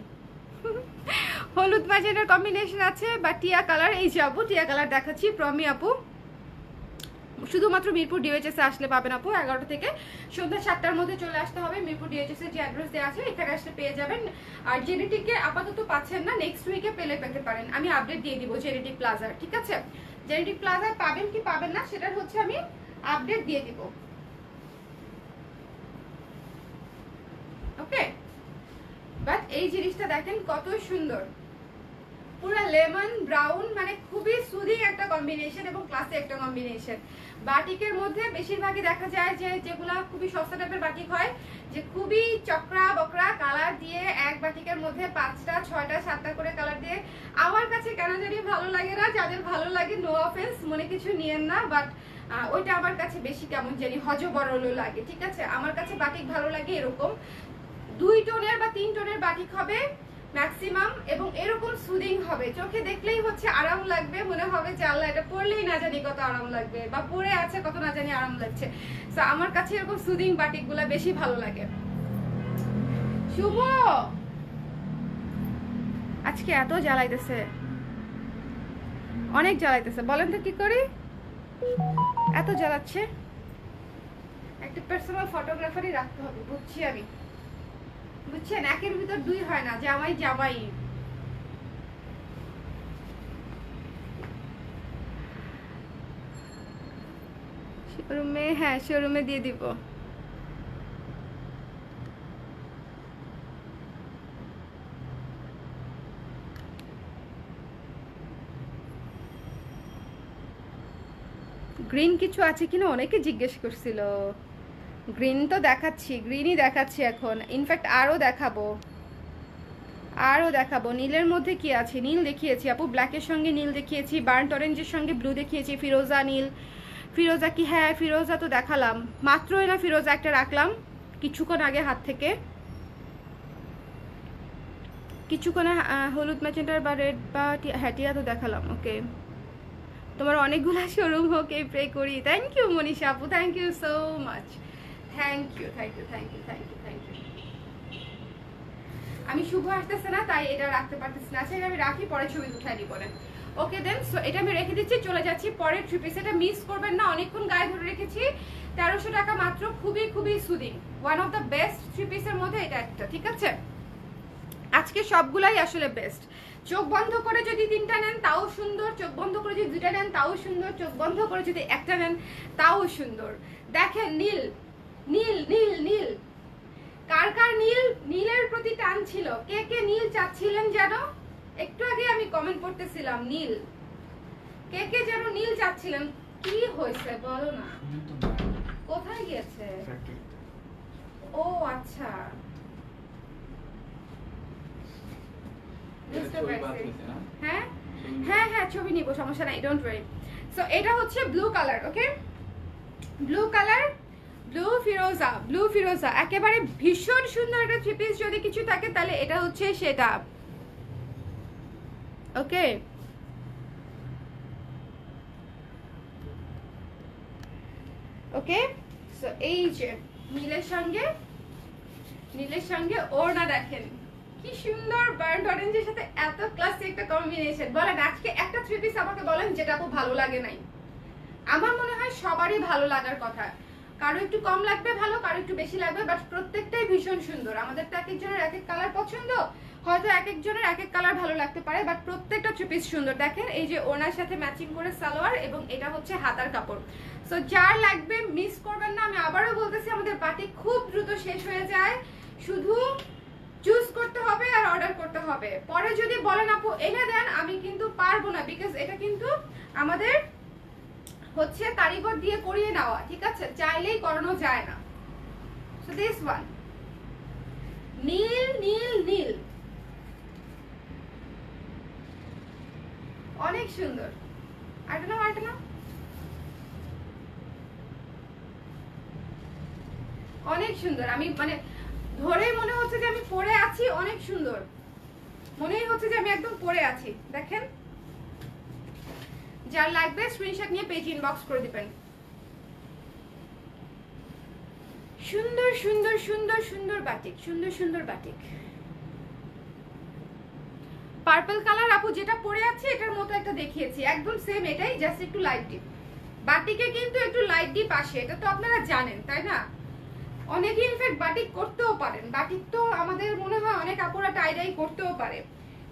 হলুদ ম্যাজেন্টার কম্বিনেশন আছে বা টিয়া কালার। এই যে আপু টিয়া কালার দেখাচ্ছি, প্রমি আপু, শুধুমাত্র মিরপুর ডিওএইচএস এ আসলে পাবেন আপু। 11টা থেকে সন্ধ্যা 7টার মধ্যে চলে আসতে হবে। মিরপুর ডিওএইচএস এর যে অ্যাড্রেস দেওয়া আছে এখানে আসলে পেয়ে যাবেন। আর জেনেটিকে আপাতত পাচ্ছেন না, নেক্সট উইকে পেতে পারেন। আমি আপডেট দিয়ে দিব জেনেটিক প্লাজার, ঠিক আছে। জেনেটিক প্লাজায় পাবেন কি পাবেন না সেটা হচ্ছে আমি আপডেট দিয়ে দিব, ওকে। বাট এই জিনিসটা দেখেন কত সুন্দর, পুরো লেমন ব্রাউন, মানে খুবই সুদিং একটা কম্বিনেশন এবং ক্লাসি একটা কম্বিনেশন। বাটিকের মধ্যে বেশিরভাগই দেখা যায় যে যেগুলা খুবই সস্তা টাইপের বাটিক হয়, যে খুবই চক্রা বকরা কালার দিয়ে এক বাটিকের মধ্যে 5টা 6টা 7টা করে কালার দিয়ে। আমার কাছে কেন জানি ভালো লাগে না। যাদের ভালো লাগে নো অফেন্স, মনে কিছু নিয়েন না, বাট ওইটা আমার কাছে বেশি কেমন জানি হজবরল লাগে, ঠিক আছে। আমার কাছে বাটিক ভালো লাগে এরকম 2 টোনের বা 3 টোনের বাটিক হবে ম্যাক্সিমাম, এবং এরকম সুদিং হবে, চোখে দেখলেই হচ্ছে আরাম লাগবে, মনে হবে যে আল্লাহ এটা পরলেই না জানি কত আরাম লাগবে, বা পরে আছে কত না জানি আরাম লাগছে। সো আমার কাছে এরকম সুদিং বাটিকগুলো বেশি ভালো লাগে। শুভ আজকে এত জ্বালাইতেছে, অনেক জ্বালাইতেছে, বলেন তো কি করি, এত জ্বালাচ্ছে। একটা পার্সোনাল ফটোগ্রাফারই রাখতে হবে, বুঝছি আমি, বুঝছেন। একের ভিতর 2 হয় না, জামাই জামাই। শোরুমে, হ্যাঁ শোরুমে দিয়ে দিব। গ্রিন কিছু আছে কিনা অনেকে জিজ্ঞেস করছিল। গ্রিন তো দেখাচ্ছি, গ্রিনই দেখাচ্ছি এখন, ইনফ্যাক্ট আরও দেখাবো, আরও দেখাবো। নীলের মধ্যে কি আছে, নীল দেখিয়েছি আপু, ব্ল্যাকের সঙ্গে নীল দেখিয়েছি, বার্ন্ট অরেঞ্জের সঙ্গে ব্লু দেখিয়েছি, ফিরোজা নীল, ফিরোজা কি, হ্যাঁ ফিরোজা তো দেখালাম মাত্রই না, ফিরোজা একটা রাখলাম কিছুক্ষণ আগে হাত থেকে, কিছুক্ষণ হলুদ ম্যাজেন্টার বা রেড বা হ্যাঁ টিয়া তো দেখালাম, ওকে। তোমার অনেকগুলো শোরুম হোক এই প্রে করি। থ্যাংক ইউ মনীষা আপু, thank you so much, thank you thank you thank you thank you thank you. আমি শুভ আসতেছে না তাই এটা রাখতে পারতেছি না, আচ্ছা আমি রাখি, পরে ছবি উঠাই দিব না, ওকে দেন। সো এটা আমি রেখে দিচ্ছি, চলে যাচ্ছি পরের থ্রি পিস। এটা মিস করবেন না, অনেকক্ষণ গায়ে ধরে রেখেছি। 1300 টাকা মাত্র, খুবই খুবই soothing, one of the best three পিসের মধ্যে এটা একটা, ঠিক আছে। আজকে সবগুলাই আসলে বেস্ট। চোখ বন্ধ করে যদি 3টা নেন তাও সুন্দর, চোখ বন্ধ করে যদি 2টা নেন তাও সুন্দর, চোখ বন্ধ করে যদি একটা নেন তাও সুন্দর। দেখেন নীল নীল নীল নীল, কার কার নীল, নীলের প্রতি টান ছিল, কে কে নীল চাচ্ছিলেন যেন, একটু আগে আমি কমেন্ট করতেছিলাম নীল, কে কে যেন নীল চাচ্ছিলেন, কি হয়েছে বলো না, কোথায় গিয়েছে? ও আচ্ছা, বুঝতে পারছি। হ্যাঁ হ্যাঁ হ্যাঁ ছবি নিব, সমস্যা নাই, ডোন্ট ওয়ারি। সো এটা হচ্ছে ব্লু কালার, ওকে, ব্লু কালার, ব্লু ফিরোজা একেবারে ভীষণ সুন্দর একটা থ্রি পিস। যদি কিছু থাকে তাহলে এটা হচ্ছে সেটা, ওকে। ওকে, সো এই যে নীলের সঙ্গে ওড়না দেখেন কি সুন্দর, বার্ন অরেঞ্জের সাথে এত ক্লাসি একটা কম্বিনেশন। বলেন আজকে একটা থ্রি পিস আমাকে বলেন যেটা খুব ভালো লাগে নাই। আমার মনে হয় সবারই ভালো লাগার কথা, কারো একটু কম লাগবে ভালো, কারো একটু বেশি লাগবে, বাট প্রত্যেকটাই ভীষণ সুন্দর। আমাদের তো এক একজনের এক এক কালার পছন্দ, হয়তো এক একজনের এক এক কালার ভালো লাগতে পারে, বাট প্রত্যেকটা থ্রি পিস সুন্দর। দেখেন এই যে ওনার সাথে ম্যাচিং করে সালোয়ার, এবং এটা হচ্ছে হাতার কাপড়। সো যার লাগবে মিস করবেন না। আমি আবারও বলতেছি আমাদের বাটিক খুব দ্রুত শেষ হয়ে যায়, শুধু চুজ করতে হবে আর অর্ডার করতে হবে। পরে যদি বলেন আপু এনে দেন, আমি কিন্তু পারবো না, বিকজ এটা কিন্তু আমাদের হচ্ছে কারিগর দিয়ে করিয়ে নেওয়া, ঠিক আছে, চাইলেই করানো যায় না। সো দিস ওয়ান নীল নীল নীল, অনেক সুন্দর। আরেকটা না, অনেক সুন্দর। আমি মানে ধরে মনে হচ্ছে যে আমি পরে আছি, অনেক সুন্দর, মনেই হচ্ছে যে আমি একদম পরে আছি। দেখেন যার লাগবে স্ক্রিনশট নিয়ে পেজ ইনবক্স করে দিবেন। সুন্দর সুন্দর সুন্দর সুন্দর বাটিক, সুন্দর সুন্দর বাটিক। পার্পল কালার আপু যেটা পরে আছে এটার মতো একটা দেখিয়েছি, একদম সেম এটাই, জাস্ট একটু লাইট ডিপ। বাটিকে কিন্তু একটু লাইট ডিপ আসে, এটা তো আপনারা জানেন তাই না? অনেকে ইনফ্যাক্ট বাটিক করতেও পারেন, বাটিক তো আমাদের মনে হয় অনেক আপুরা টাইডাই করতেও পারে।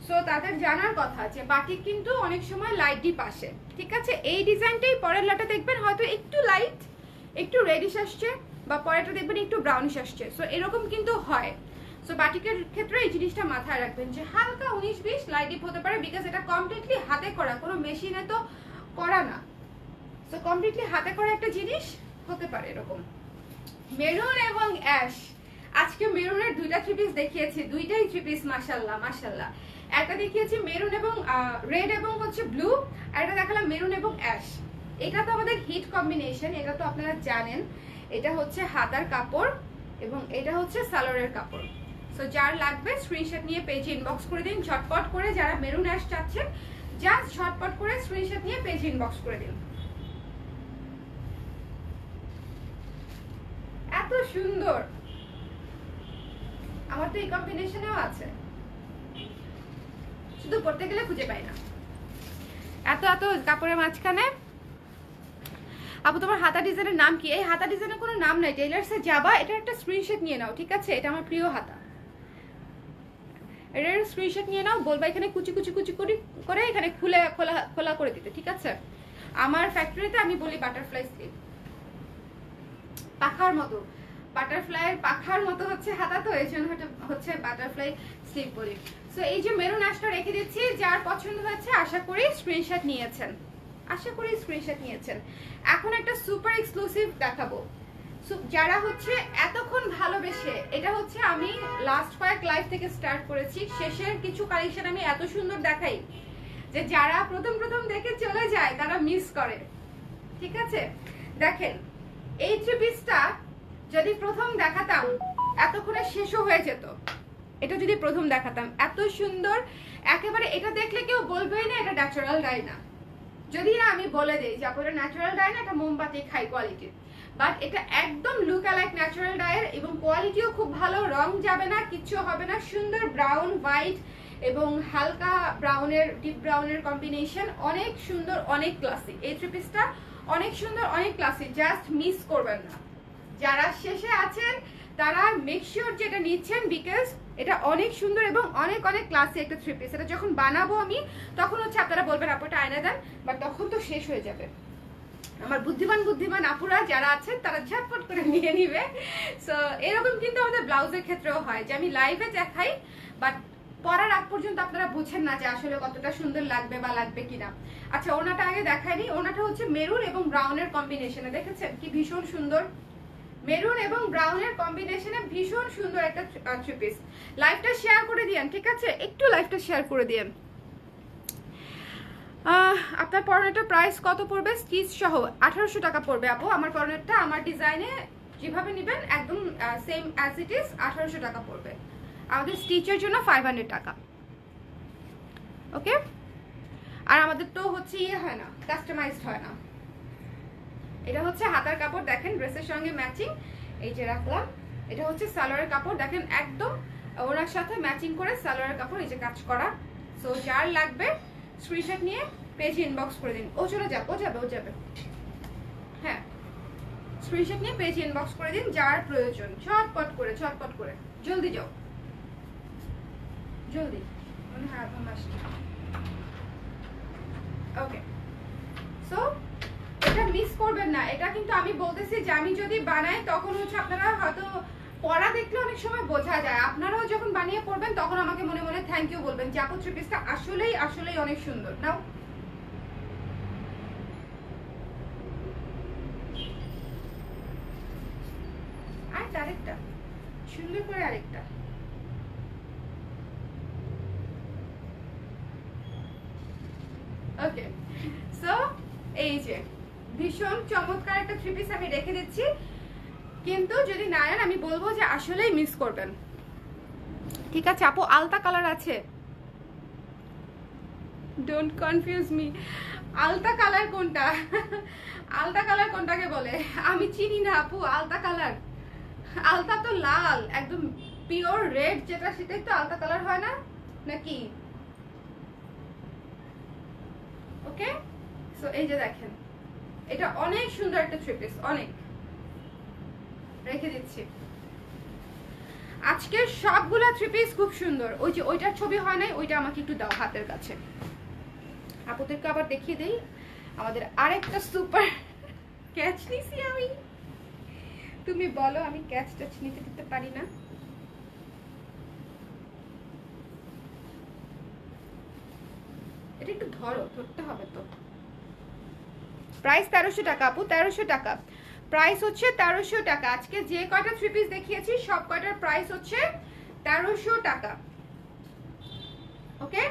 সো তাদের জানার কথা যে বাটিক কিন্তু অনেক সময় লাইট ডিপ আসে, ঠিক আছে। এই ডিজাইনটাই পরের লাটা দেখবেন হয়তো একটু লাইট, একটু রেডিশ আসছে, বা পরেরটা দেখবেন একটু ব্রাউনিশ আসছে। সো এরকম কিন্তু হয়। সো বাটিকের ক্ষেত্রে এই জিনিসটা মাথায় রাখবেন যে হালকা 19-20 লাইট ডিপ হতে পারে, বিকজ এটা কমপ্লিটলি হাতে করা, কোনো মেশিনে তো করা না। সো কমপ্লিটলি হাতে করা একটা জিনিস হতে পারে এরকম। মেরুন এবং অ্যাশ, আজকে মেরুনের দুইটা থ্রি পিস দেখিয়েছি, দুইটাই থ্রি পিস মাশাআল্লাহ মাশাআল্লাহ। একটা দেখিয়েছি মেরুন এবং রেড এবং হচ্ছে ব্লু, আর একটা দেখালাম মেরুন এবং অ্যাশ। এটা তো আমাদের হিট কম্বিনেশন, এটা তো আপনারা জানেন। এটা হচ্ছে হাতার কাপড় এবং এটা হচ্ছে সালোয়ারের কাপড়। সো যার লাগবে স্ক্রিনশট নিয়ে পেজে ইনবক্স করে দিন ঝটপট করে। যারা মেরুন অ্যাশ চাচ্ছেন জাস্ট ঝটপট করে স্ক্রিনশট নিয়ে পেজে ইনবক্স করে দিন। এত সুন্দর, আমার তো এই কম্বিনেশনেও আছে, শুধু পড়তে গেলে খুঁজে পাই না। এত এত কাপড়ের মাঝখানে। আপু তোমার হাতা ডিজাইনের নাম কি? এই হাতা ডিজাইনের কোনো নাম নাই, টেইলার্সে যাবা, এটা একটা স্ক্রিনশট নিয়ে নাও, ঠিক আছে। এটা আমার প্রিয় হাতা, এটার স্ক্রিনশট নিয়ে নাও, বলবা এখানে কুচি কুচি কুচি করে এখানে খুলে খোলা খোলা করে দিতে, ঠিক আছে। আমার ফ্যাক্টরিতে আমি বলি বাটারফ্লাই স্লিপ, পাখার মতো, বাটারফ্লাইয়ের পাখার মতো হচ্ছে হাতা, তো এই জন্য হচ্ছে বাটারফ্লাই স্লিপ বলি। সো এই যে মেরুন অ্যাশটা রেখে দিচ্ছি, যার পছন্দ হচ্ছে আশা করি স্ক্রিনশট নিয়েছেন, এখন একটা সুপার এক্সক্লুসিভ দেখাবো, যারা হচ্ছে এতক্ষণ ভালোবেসে, এটা হচ্ছে আমি লাস্ট কয়েক লাইভ থেকে স্টার্ট করেছি, শেষের কিছু কালেকশন আমি এত সুন্দর দেখাই যে যারা প্রথম দেখে চলে যায় তারা মিস করে, ঠিক আছে। দেখেন এই থ্রি পিসটা যদি প্রথম দেখাতাম এতক্ষণে শেষও হয়ে যেত, এটা যদি প্রথম দেখাতাম, এত সুন্দর একেবারে। এটা দেখলে কেউ বলবেই না এটা ন্যাচারাল ডাই না, যদি না আমি বলে দিই যে আপনারা ন্যাচারাল ডাই না, এটা মোমবাতি হাই কোয়ালিটির, বাট এটা একদম লুক অ্যালাইক ন্যাচারাল ডাইয়ের, এবং কোয়ালিটিও খুব ভালো, রং যাবে না, কিচ্ছু হবে না। সুন্দর ব্রাউন হোয়াইট এবং হালকা ব্রাউনের, ডিপ ব্রাউনের কম্বিনেশন, অনেক সুন্দর, অনেক ক্লাসি। এই থ্রি পিসটা অনেক সুন্দর, অনেক ক্লাসি, জাস্ট মিস করবেন না। যারা শেষে আছেন তারা মেক শিওর যে এটা নিচ্ছেন, বিকজ এটা অনেক সুন্দর এবং অনেক অনেক ক্লাসি একটা থ্রি পিস। এটা যখন বানাবো আমি তখন হচ্ছে আপনারা বলবেন আপু এটা আয়না দেন, বাট তখন তো শেষ হয়ে যাবে। আমার বুদ্ধিমান আপুরা যারা আছেন তারা ঝটপট করে নিয়ে নিবে। সো এরকম কিন্তু আমাদের ব্লাউজের ক্ষেত্রেও হয় যে আমি লাইভে দেখাই, বাট পরার আগ পর্যন্ত আপনারা বুঝেন না যে আসলে কতটা সুন্দর লাগবে বা লাগবে কিনা। আচ্ছা ওনাটা আগে দেখাইনি, ওনাটা হচ্ছে মেরুন এবং ব্রাউনের কম্বিনেশনে, দেখেছেন কি ভীষণ সুন্দর, মেরুন এবং ব্রাউনের কম্বিনেশনে ভীষণ সুন্দর একটা থ্রি পিস। লাইভটা শেয়ার করে দিয়েন, ঠিক আছে? একটু লাইভটা শেয়ার করে দিয়েন। আপনার পরনেরটা প্রাইস কত পড়বে স্টিচ সহ? 1800 টাকা পড়বে আপু। আমার পরনেরটা আমার ডিজাইনে যেভাবে নেবেন একদম সেম অ্যাজ ইট ইজ 1800 টাকা পড়বে। আমাদের স্টিচের জন্য 500 টাকা। ওকে, আর আমাদের তো হচ্ছে ইয়ে হয় না, কাস্টমাইজড হয় না। এটা হচ্ছে হাতার কাপড়, দেখেন ড্রেসের সঙ্গে ম্যাচিং, এই যে রাখলাম। এটা হচ্ছে সালোয়ারের কাপড়, দেখেন একদম ওনার সাথে ম্যাচিং করে সালোয়ারের কাপড়, এই যে কাজ করা। সো যার লাগবে স্ক্রিনশট নিয়ে পেজে ইনবক্স করে দিন। ও চলে যাবে, ও যাবে। হ্যাঁ, স্ক্রিনশট নিয়ে পেজে ইনবক্স করে দিন যার প্রয়োজন। ঝটপট করে জলদি যাও, জলদি। মনে হয় আধা মাস। ওকে, সো এটা মিস করবেন না। এটা কিন্তু আমি বলতেছি যে আমি যদি বানাই তখন হচ্ছে আপনারা হয়তো পরা দেখলে অনেক সময় বোঝা যায়। আপনারাও যখন বানিয়ে পড়বেন তখন আমাকে মনে মনে থ্যাংক ইউ বলবেন যে আপু থ্রি পিসটা আসলেই অনেক সুন্দর। নাও, আরেকটা সুন্দর করে আরেকটা। ওকে, সো এই যে ভীষণ চমৎকার একটা থ্রি পিস আমি রেখে দিচ্ছি, কিন্তু যদি না নেন আমি বলবো যে আসলেই মিস করবেন। ঠিক আছে আপু, আলতা কালার আছে? Don't confuse me. আলতা কালার কোনটা? আলতা কালার কোনটাকে বলে? আমি চিনি না আপু আলতা কালার। আলতা তো লাল, একদম পিওর রেড যেটা, সেটাই তো আলতা কালার হয় না নাকি? ওকে, সো এই যে দেখেন, এটা অনেক সুন্দর একটা থ্রি পিস, অনেক। রেখে দিচ্ছি। আজকের সবগুলা থ্রি পিস খুব সুন্দর। ওই যে ওইটার ছবি হয় নাই, ওইটা আমাকে একটু দাও হাতের কাছে। আপুদেরকে আবার দেখিয়ে দেই আমাদের আরেকটা সুপার ক্যাচ নিছি আমি। তুমি বলো, আমি ক্যাচ টাচ নিতে দিতে পারি না? এটা একটু ধরতে হবে তো। প্রাইস 1300 টাকা আপু, 1300 টাকা প্রাইস হচ্ছে, 1300 টাকা। আজকে যে কয়টা থ্রি পিস দেখিয়েছি সব কয়টার প্রাইস হচ্ছে 1300 টাকা। ওকে,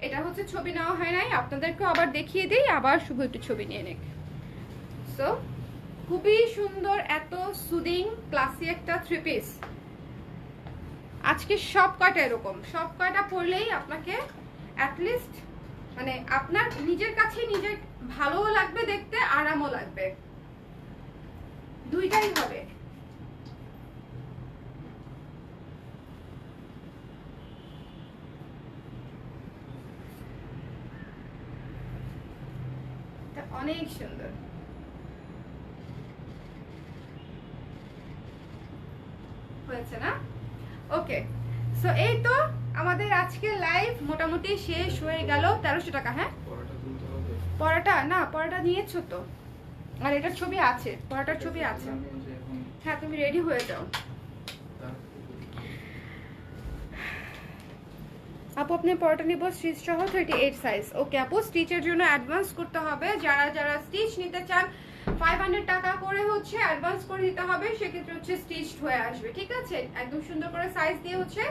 এটা হচ্ছে ছবি নেওয়া হয় নাই, আপনাদেরকে আবার দেখিয়ে দিই, আবার শুধু একটু ছবি নিয়ে নেক। সো খুবই সুন্দর, এত সুদিং ক্লাসি একটা থ্রি পিস। আজকে সব কয়টা এরকম, সব কয়টা পরলেই আপনাকে অ্যাটলিস্ট মানে আপনার নিজের কাছে নিজের ভালোও লাগবে দেখতে, আরামও লাগবে, দুইটাই হবে। অনেক সুন্দর হয়েছে না? ওকে, সো এই তো আমাদের আজকে লাইভ মোটামুটি শেষ হয়ে গেল। 1300 টাকা। হ্যাঁ, পরাটা নিয়েছো তো, আর এটার ছবি আছে, পরাটার ছবি আছে। হ্যাঁ, তুমি রেডি হয়ে যাও। আপু আপনার পরাটা নিব স্টিচ সহ 38 সাইজ। ওকে আপু, স্টিচের জন্য অ্যাডভান্স করতে হবে। যারা স্টিচ নিতে চান 500 টাকা করে হচ্ছে অ্যাডভান্স করে দিতে হবে, সেক্ষেত্রে হচ্ছে স্টিচড হয়ে আসবে। ঠিক আছে, একদম সুন্দর করে সাইজ দিয়ে হচ্ছে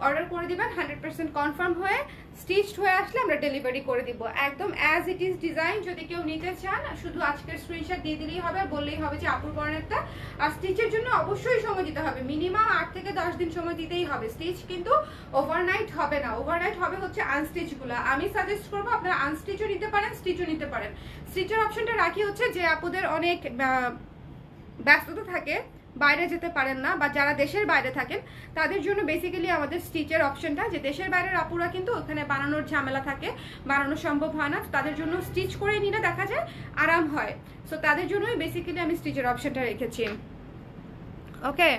অর্ডার করে দিবেন। 100% কনফার্ম হয়ে স্টিচড হয়ে আসলে আমরা ডেলিভারি করে দিব একদম অ্যাজ ইট ইজ ডিজাইন। যদি কেউ নিতে চান শুধু আজকের স্ক্রিনশট দিয়ে দিলেই হবে, বললেই হবে যে আপুর পরনেরটা। আর স্টিচের জন্য অবশ্যই সময় দিতে হবে, মিনিমাম 8 থেকে 10 দিন সময় দিতেই হবে। স্টিচ কিন্তু ওভারনাইট হবে না, ওভারনাইট হবে হচ্ছে আনস্টিচগুলো। আমি সাজেস্ট করবো আপনারা আনস্টিচও নিতে পারেন, স্টিচও নিতে পারেন। স্টিচের অপশনটা রাখি হচ্ছে যে আপুদের অনেক ব্যস্ততা থাকে, বাইরে যেতে পারেন না, বা যারা দেশের বাইরে থাকেন তাদের জন্য বেসিক্যালি আমাদের স্টিচের অপশনটা, যে দেশের বাইরের আপুরা কিন্তু ওখানে বানানোর ঝামেলা থাকে, বানানো সম্ভব হয় না, তাদের জন্য স্টিচ করে নিলে দেখা যায় আরাম হয়। সো তাদের জন্যই বেসিক্যালি আমি স্টিচের অপশনটা রেখেছি। ওকে,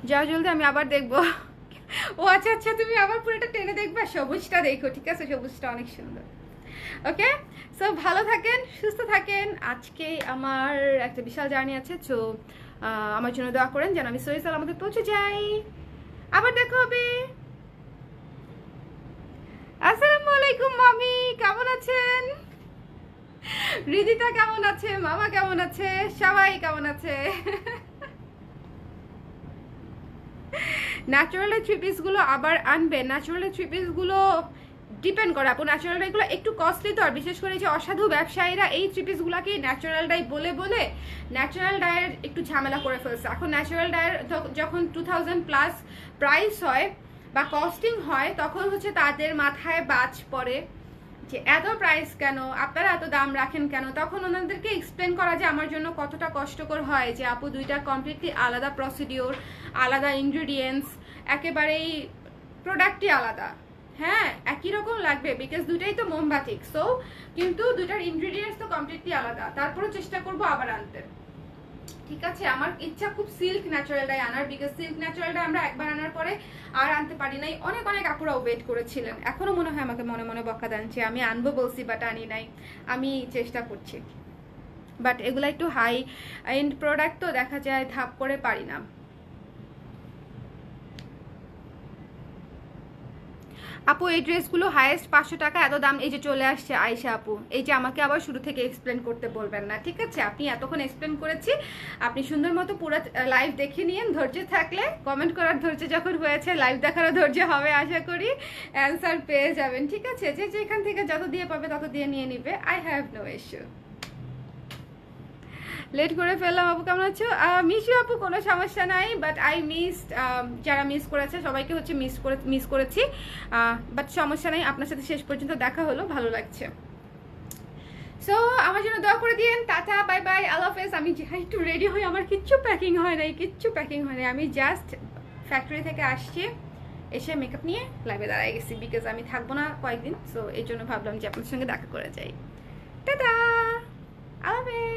যাও জলদি, আমি আবার দেখবো। ও আচ্ছা আচ্ছা, তুমি আবার পুরোটা টেনে দেখবে, সবুজটা দেখো, ঠিক আছে? সবুজটা অনেক সুন্দর। ওকে, সো ভালো থাকেন, সুস্থ থাকেন। আজকে আমার একটা বিশাল জার্নি আছে, তো আমার জন্য দোয়া করেন যেন আমি সহি সালামতে পৌঁছে যাই। আবার দেখা হবে। আসসালামু আলাইকুম মামি, কেমন আছেন? রিদিতা কেমন আছে, মামা কেমন আছে, সবাই কেমন আছে? ন্যাচারালের থ্রি পিসগুলো আবার আনবে। ন্যাচারালের থ্রি পিসগুলো ডিপেন্ড করে আপু, ন্যাচারাল ডাইগুলো একটু কস্টলি তো, আর বিশেষ করে যে অসাধু ব্যবসায়ীরা এই থ্রি পিসগুলোকে ন্যাচারাল ডাই বলে বলে ন্যাচারাল ডায়ের একটু ঝামেলা করে ফেলছে। এখন ন্যাচারাল ডায়ের যখন 2000+ প্রাইস হয় বা কস্টিং হয়, তখন হচ্ছে তাদের মাথায় বাজ পড়ে যে এত প্রাইস কেন, আপনারা এত দাম রাখেন কেন। তখন ওনাদেরকে এক্সপ্লেন করা যে আমার জন্য কতটা কষ্টকর হয়, যে আপু দুইটা কমপ্লিটলি আলাদা প্রসিডিওর, আলাদা ইনগ্রিডিয়েন্টস, একেবারেই প্রোডাক্টই আলাদা। হ্যাঁ, একই রকম লাগবে বিকজ দুটাই তো মোমবাতিক, সো কিন্তু দুটার ইনগ্রিডিয়েন্টস তো কমপ্লিটলি আলাদা। তারপরেও চেষ্টা করবো আবার আনতে, ঠিক আছে? আমার ইচ্ছা খুব সিল্ক ন্যাচারাল ডাই আনার, বিকজ সিল্ক ন্যাচারাল ডাই আমরা একবার আনার পরে আর আনতে পারি নাই। অনেক অনেক আপুরাও ওয়েট করেছিলেন, এখনো মনে হয় আমাকে মনে মনে বকা দেন যে আমি আনবো বলছি বাট আনি নাই। আমি চেষ্টা করছি, বাট এগুলো একটু হাই এন্ড প্রোডাক্ট তো, দেখা যায় ধাপ করে পারি না। আপু এই ড্রেসগুলো হাইয়েস্ট 500 টাকা, এত দাম? এই যে চলে আসছে আয়শা আপু, এই যে আমাকে আবার শুরু থেকে এক্সপ্লেন করতে বলবেন না, ঠিক আছে? আপনি এতক্ষণ এক্সপ্লেন করেছি, আপনি সুন্দর মতো পুরো লাইভ দেখে নিন। ধৈর্য থাকলে, কমেন্ট করার ধৈর্য যখন হয়েছে, লাইভ দেখারও ধৈর্য হবে, আশা করি অ্যান্সার পেয়ে যাবেন, ঠিক আছে? যে যেখান থেকে যত দিয়ে পাবে তত দিয়ে নিয়ে নিবে, I have no issue. Late করে ফেললাম আপু, কেমন আছো? মিস আপু কোনো সমস্যা নাই, বাট আই মিসড, যারা মিস করেছে সবাইকে হচ্ছে মিস করেছি, বাট সমস্যা নাই, আপনার সাথে শেষ পর্যন্ত দেখা হলো, ভালো লাগছে। সো আমার জন্য দোয়া করে দিয়েন। টাটা, বাই বাই, আল্লাহ হাফেজ। আমি একটু রেডি হই, আমার কিচ্ছু প্যাকিং হয় নাই, কিচ্ছু প্যাকিং হয় নাই। আমি জাস্ট ফ্যাক্টরি থেকে আসছি, এসে মেকআপ নিয়ে লাইভে দাঁড়ায় গেছি, বিকজ আমি থাকবো না কয়েকদিন, সো এই জন্য ভাবলাম যে আপনার সঙ্গে দেখা করে যাই। টাটা, আল্লাহ হাফেজ।